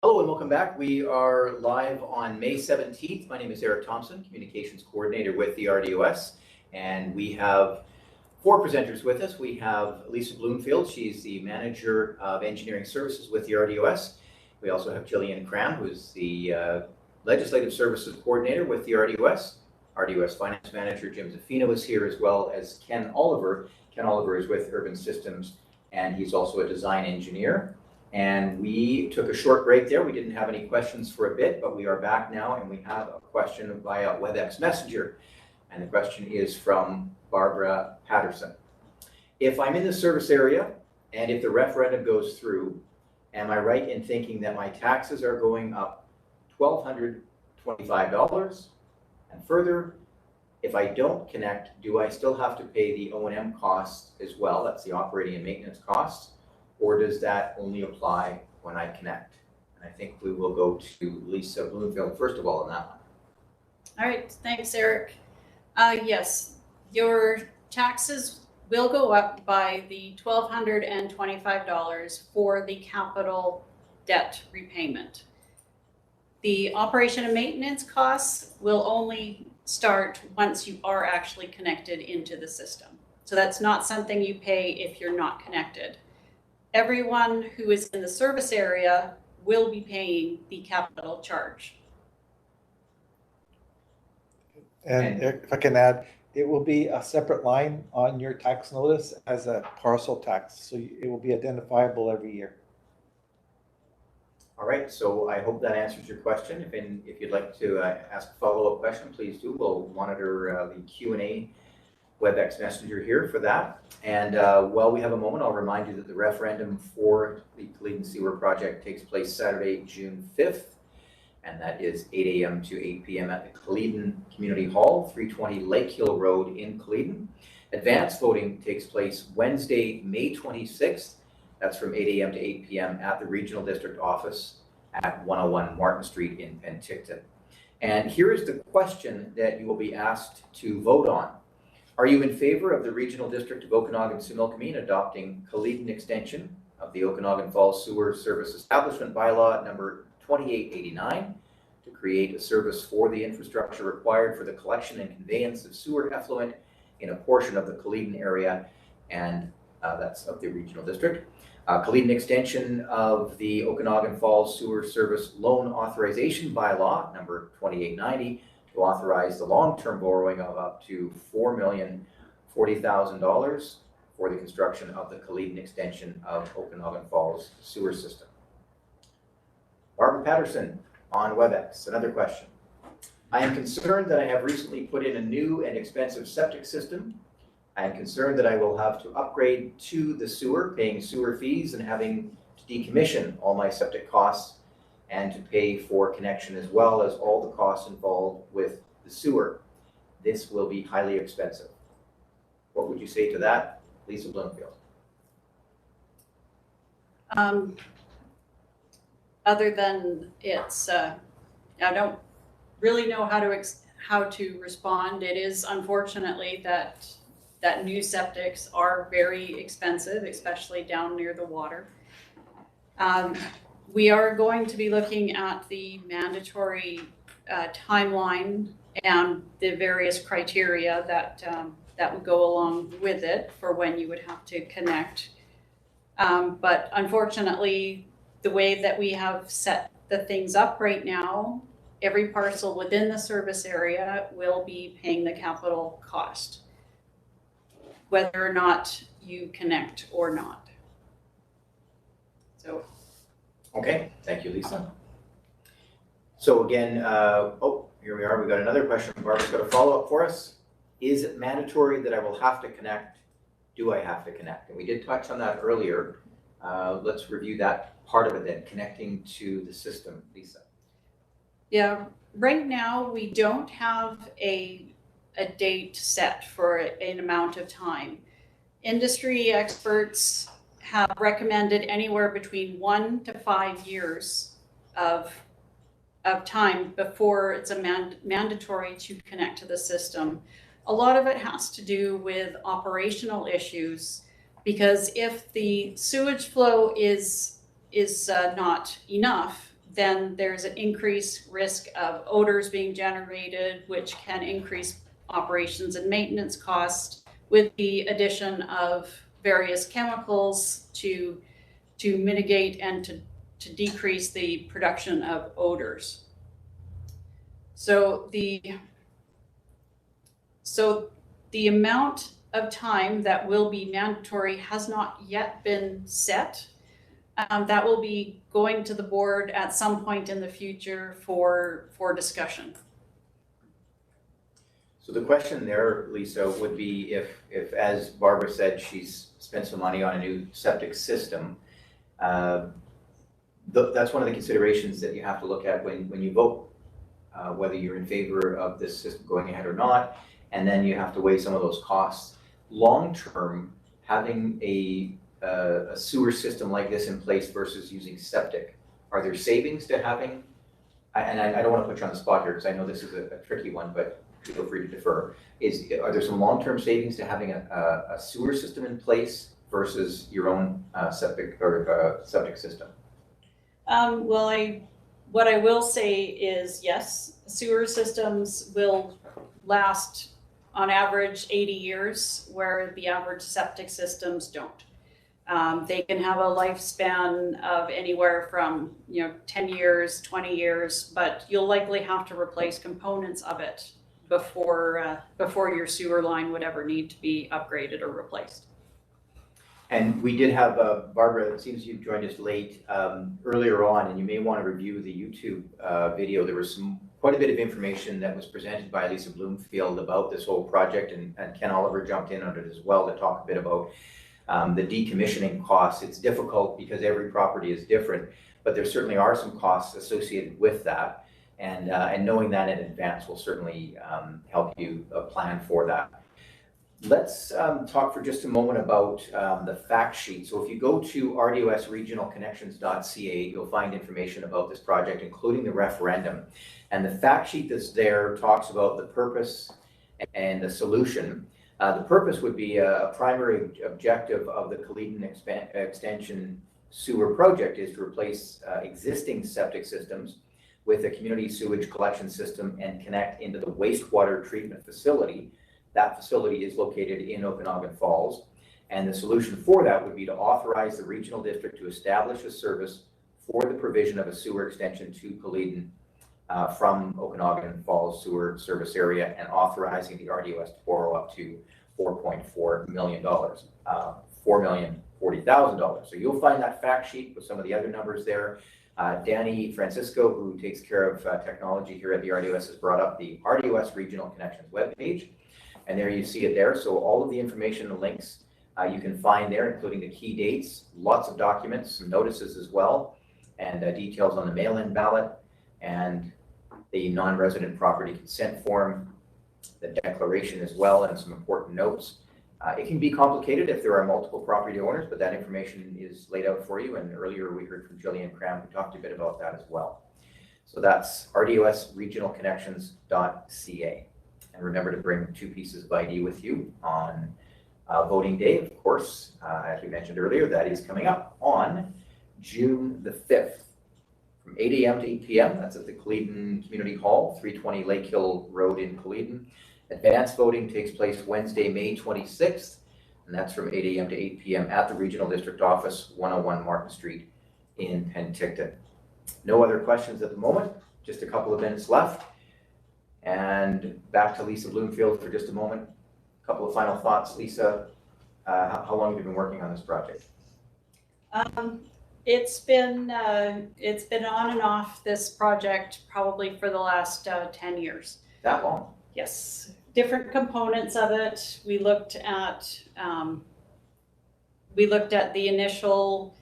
Hello and welcome back. We are live on May 17th. My name is Eric Thompson, Communications Coordinator with the RDOS, and we have 4 presenters with us. We have Lisa Bloomfield. She's the Manager of Engineering Services with the RDOS. We also have Jillian Crown, who's the Legislative Services Coordinator with the RDOS. RDOS Finance Manager Jim Zaffino is here, as well as Ken Oliver. Ken Oliver is with Urban Systems, and he's also a design engineer. And we took a short break there. We didn't have any questions for a bit, but we are back now, and we have a question via WebEx Messenger. And the question is from Barbara Patterson. If I'm in the service area, and if the referendum goes through, am I right in thinking that my taxes are going up $1,225? And further, if I don't connect, do I still have to pay the O&M costs as well? That's the operating and maintenance costs. Or does that only apply when I connect? And I think we will go to Lisa Bloomfield first of all on that one. All right, thanks, Eric. Yes, your taxes will go up by the $1,225 for the capital debt repayment. The operation and maintenance costs will only start once you are actually connected into the system. So that's not something you pay if you're not connected. Everyone who is in the service area will be paying the capital charge. And if I can add, it will be a separate line on your tax notice as a parcel tax. So it will be identifiable every year. All right, so I hope that answers your question. If you'd like to ask a follow-up question, please do. We'll monitor the Q&A WebEx Messenger here for that. And while we have a moment, I'll remind you that the referendum for the Kaleden Sewer project takes place Saturday, June 5th, and that is 8 a.m. to 8 p.m. at the Kaleden Community Hall, 320 Lakehill Road in Kaleden. Advance voting takes place Wednesday, May 26th. That's from 8 a.m. to 8 p.m. at the Regional District Office at 101 Martin Street in Penticton. And here is the question that you will be asked to vote on. Are you in favor of the Regional District of Okanagan-Similkameen adopting Kaleden extension of the Okanagan Falls Sewer Service Establishment Bylaw number 2889 to create a service for the infrastructure required for the collection and conveyance of sewer effluent in a portion of the Kaleden area, and that's of the Regional District. Kaleden extension of the Okanagan Falls Sewer Service Loan Authorization Bylaw number 2890 to authorize the long-term borrowing of up to $4,040,000 for the construction of the Kaleden extension of Okanagan Falls sewer system. Barbara Patterson on WebEx, another question. I am concerned that I have recently put in a new and expensive septic system. I am concerned that I will have to upgrade to the sewer, paying sewer fees and having to decommission all my septic costs and to pay for connection as well as all the costs involved with the sewer. This will be highly expensive. What would you say to that, Lisa Bloomfield? Other than it's, I don't really know how to respond. It is unfortunately that new septics are very expensive, especially down near the water. We are going to be looking at the mandatory timeline and the various criteria that would go along with it for when you would have to connect. But unfortunately, the way that we have set the things up right now, every parcel within the service area will be paying the capital cost, whether or not you connect or not. So. Okay, thank you, Lisa. So again, here we are. We got another question. Barbara's got a follow-up for us. Is it mandatory that I will have to connect? Do I have to connect? And we did touch on that earlier. Let's review that part of it then, connecting to the system, Lisa. Yeah, right now we don't have a date set for an amount of time. Industry experts have recommended anywhere between 1 to 5 years of time before it's mandatory to connect to the system. A lot of it has to do with operational issues, because if the sewage flow is not enough, then there's an increased risk of odors being generated, which can increase operations and maintenance costs with the addition of various chemicals to mitigate and to decrease the production of odors. So the amount of time that will be mandatory has not yet been set. That will be going to the board at some point in the future for discussion. So the question there, Lisa, would be if as Barbara said, she's spent some money on a new septic system, that's one of the considerations that you have to look at when you vote, whether you're in favor of this system going ahead or not, and then you have to weigh some of those costs. Long term, having a sewer system like this in place versus using septic, are there savings to having, and I don't want to put you on the spot here because I know this is a tricky one, but feel free to defer, are there some long-term savings to having a sewer system in place versus your own septic or septic system? What I will say is yes, sewer systems will last on average 80 years, where the average septic systems don't. They can have a lifespan of anywhere from 10 years, 20 years, but you'll likely have to replace components of it before your sewer line would ever need to be upgraded or replaced. And we did have, Barbara, it seems you joined us late earlier on, and you may want to review the YouTube video. There was quite a bit of information that was presented by Lisa Bloomfield about this whole project, and Ken Oliver jumped in on it as well to talk a bit about the decommissioning costs. It's difficult because every property is different, but there certainly are some costs associated with that. And knowing that in advance will certainly help you plan for that. Let's talk for just a moment about the fact sheet. So if you go to rdosregionalconnections.ca, you'll find information about this project, including the referendum. And the fact sheet that's there talks about the purpose and the solution. The purpose would be a primary objective of the Kaleden Extension Sewer Project is to replace existing septic systems with a community sewage collection system and connect into the wastewater treatment facility. That facility is located in Okanagan Falls. And the solution for that would be to authorize the regional district to establish a service for the provision of a sewer extension to Kaleden from Okanagan Falls sewer service area, and authorizing the RDOS to borrow up to $4.4 million, $4,040,000. So you'll find that fact sheet with some of the other numbers there. Danny Francisco, who takes care of technology here at the RDOS, has brought up the RDOS Regional Connections webpage, and there you see it there. So all of the information and links you can find there, including the key dates, lots of documents, some notices as well, and details on the mail-in ballot, and the non-resident property consent form, the declaration as well, and some important notes. It can be complicated if there are multiple property owners, but that information is laid out for you. And earlier we heard from Jillian Crown, who talked a bit about that as well. So that's rdosregionalconnections.ca. And remember to bring 2 pieces of ID with you on voting day, of course. As we mentioned earlier, that is coming up on June the 5th from 8 a.m. to 8 p.m. That's at the Kaleden Community Hall, 320 Lakehill Road in Kaleden. Advanced voting takes place Wednesday, May 26th, and that's from 8 a.m. to 8 p.m. at the Regional District Office, 101 Martin Street in Penticton. No other questions at the moment, just a couple of minutes left. And back to Lisa Bloomfield for just a moment. A couple of final thoughts. Lisa, how long have you been working on this project? It's been on and off, this project, probably for the last 10 years. That long? Yes, different components of it. We looked at the initial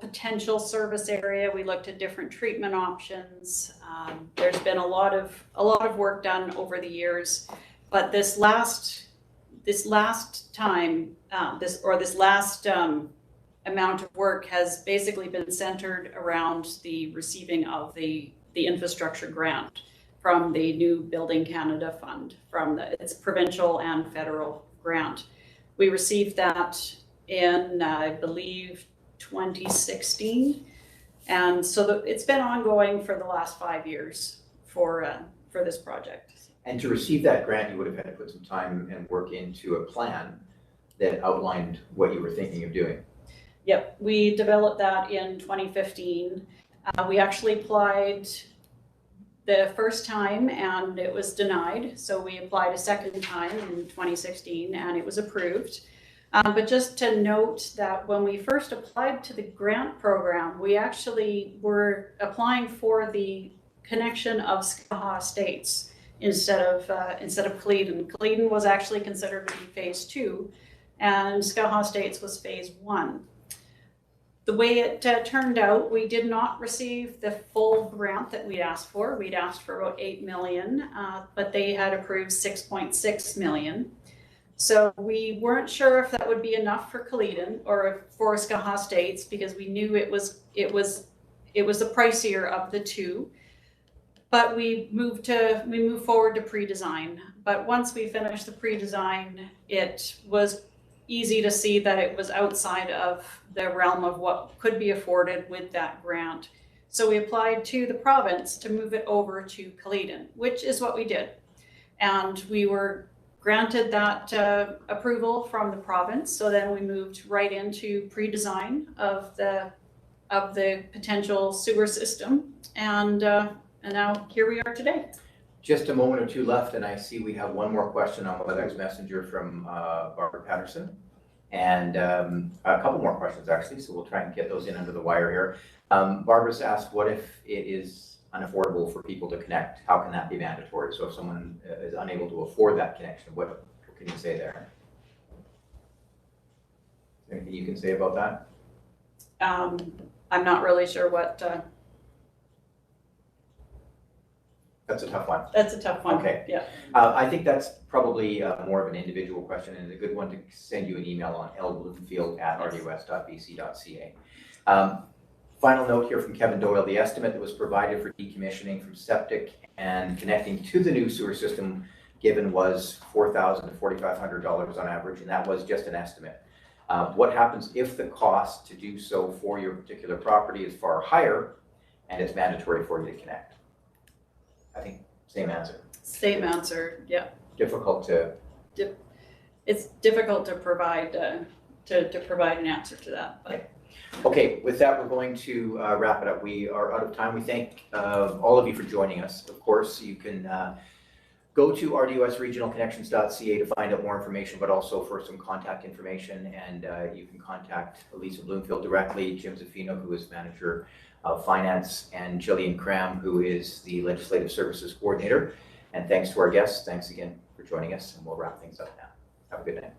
potential service area. We looked at different treatment options. There's been a lot of work done over the years, but this last amount of work has basically been centered around the receiving of the infrastructure grant from the new Building Canada Fund, it's provincial and federal grant. We received that in, I believe, 2016, And so it's been ongoing for the last 5 years for this project. And to receive that grant, you would have had to put some time and work into a plan that outlined what you were thinking of doing. Yep, we developed that in 2015. We actually applied the first time and it was denied. So we applied a second time in 2016 and it was approved. But just to note that when we first applied to the grant program, we actually were applying for the connection of Skaha Estates instead of Kaleden. Kaleden was actually considered to be phase 2 and Skaha Estates was phase 1. The way it turned out, we did not receive the full grant that we asked for. We'd asked for about 8 million, but they had approved 6.6 million. So we weren't sure if that would be enough for Kaleden or for Skaha Estates because we knew it was the pricier of the two. But we moved forward to pre-design. But once we finished the pre-design, it was easy to see that it was outside of the realm of what could be afforded with that grant. So we applied to the province to move it over to Kaleden, which is what we did. And we were granted that approval from the province. So then we moved right into pre-design of the potential sewer system. And now here we are today. Just a moment or two left, and I see we have one more question on WebEx Messenger from Barbara Patterson, and a couple more questions actually, so we'll try and get those in under the wire here. Barbara's asked, what if it is unaffordable for people to connect? How can that be mandatory? So if someone is unable to afford that connection, what can you say there? Anything you can say about that? I'm not really sure what... That's a tough one. That's a tough one. Okay. Yeah. I think that's probably more of an individual question and a good one to send you an email on lbloomfield@rdos.bc.ca. Final note here from Kevin Doyle, the estimate that was provided for decommissioning from Septic and connecting to the new sewer system given was $4,000 to $4,500 on average, and that was just an estimate. What happens if the cost to do so for your particular property is far higher and it's mandatory for you to connect? I think same answer. Same answer, yeah. Difficult to. It's difficult to provide an answer to that. But. Okay, with that, we're going to wrap it up. We are out of time. We thank all of you for joining us. Of course, you can go to rdosregionalconnections.ca to find out more information, but also for some contact information. And you can contact Lisa Bloomfield directly, Jim Zaffino, who is manager of finance, and Jillian Crown, who is the legislative services coordinator. And thanks to our guests. Thanks again for joining us, and we'll wrap things up now. Have a good night.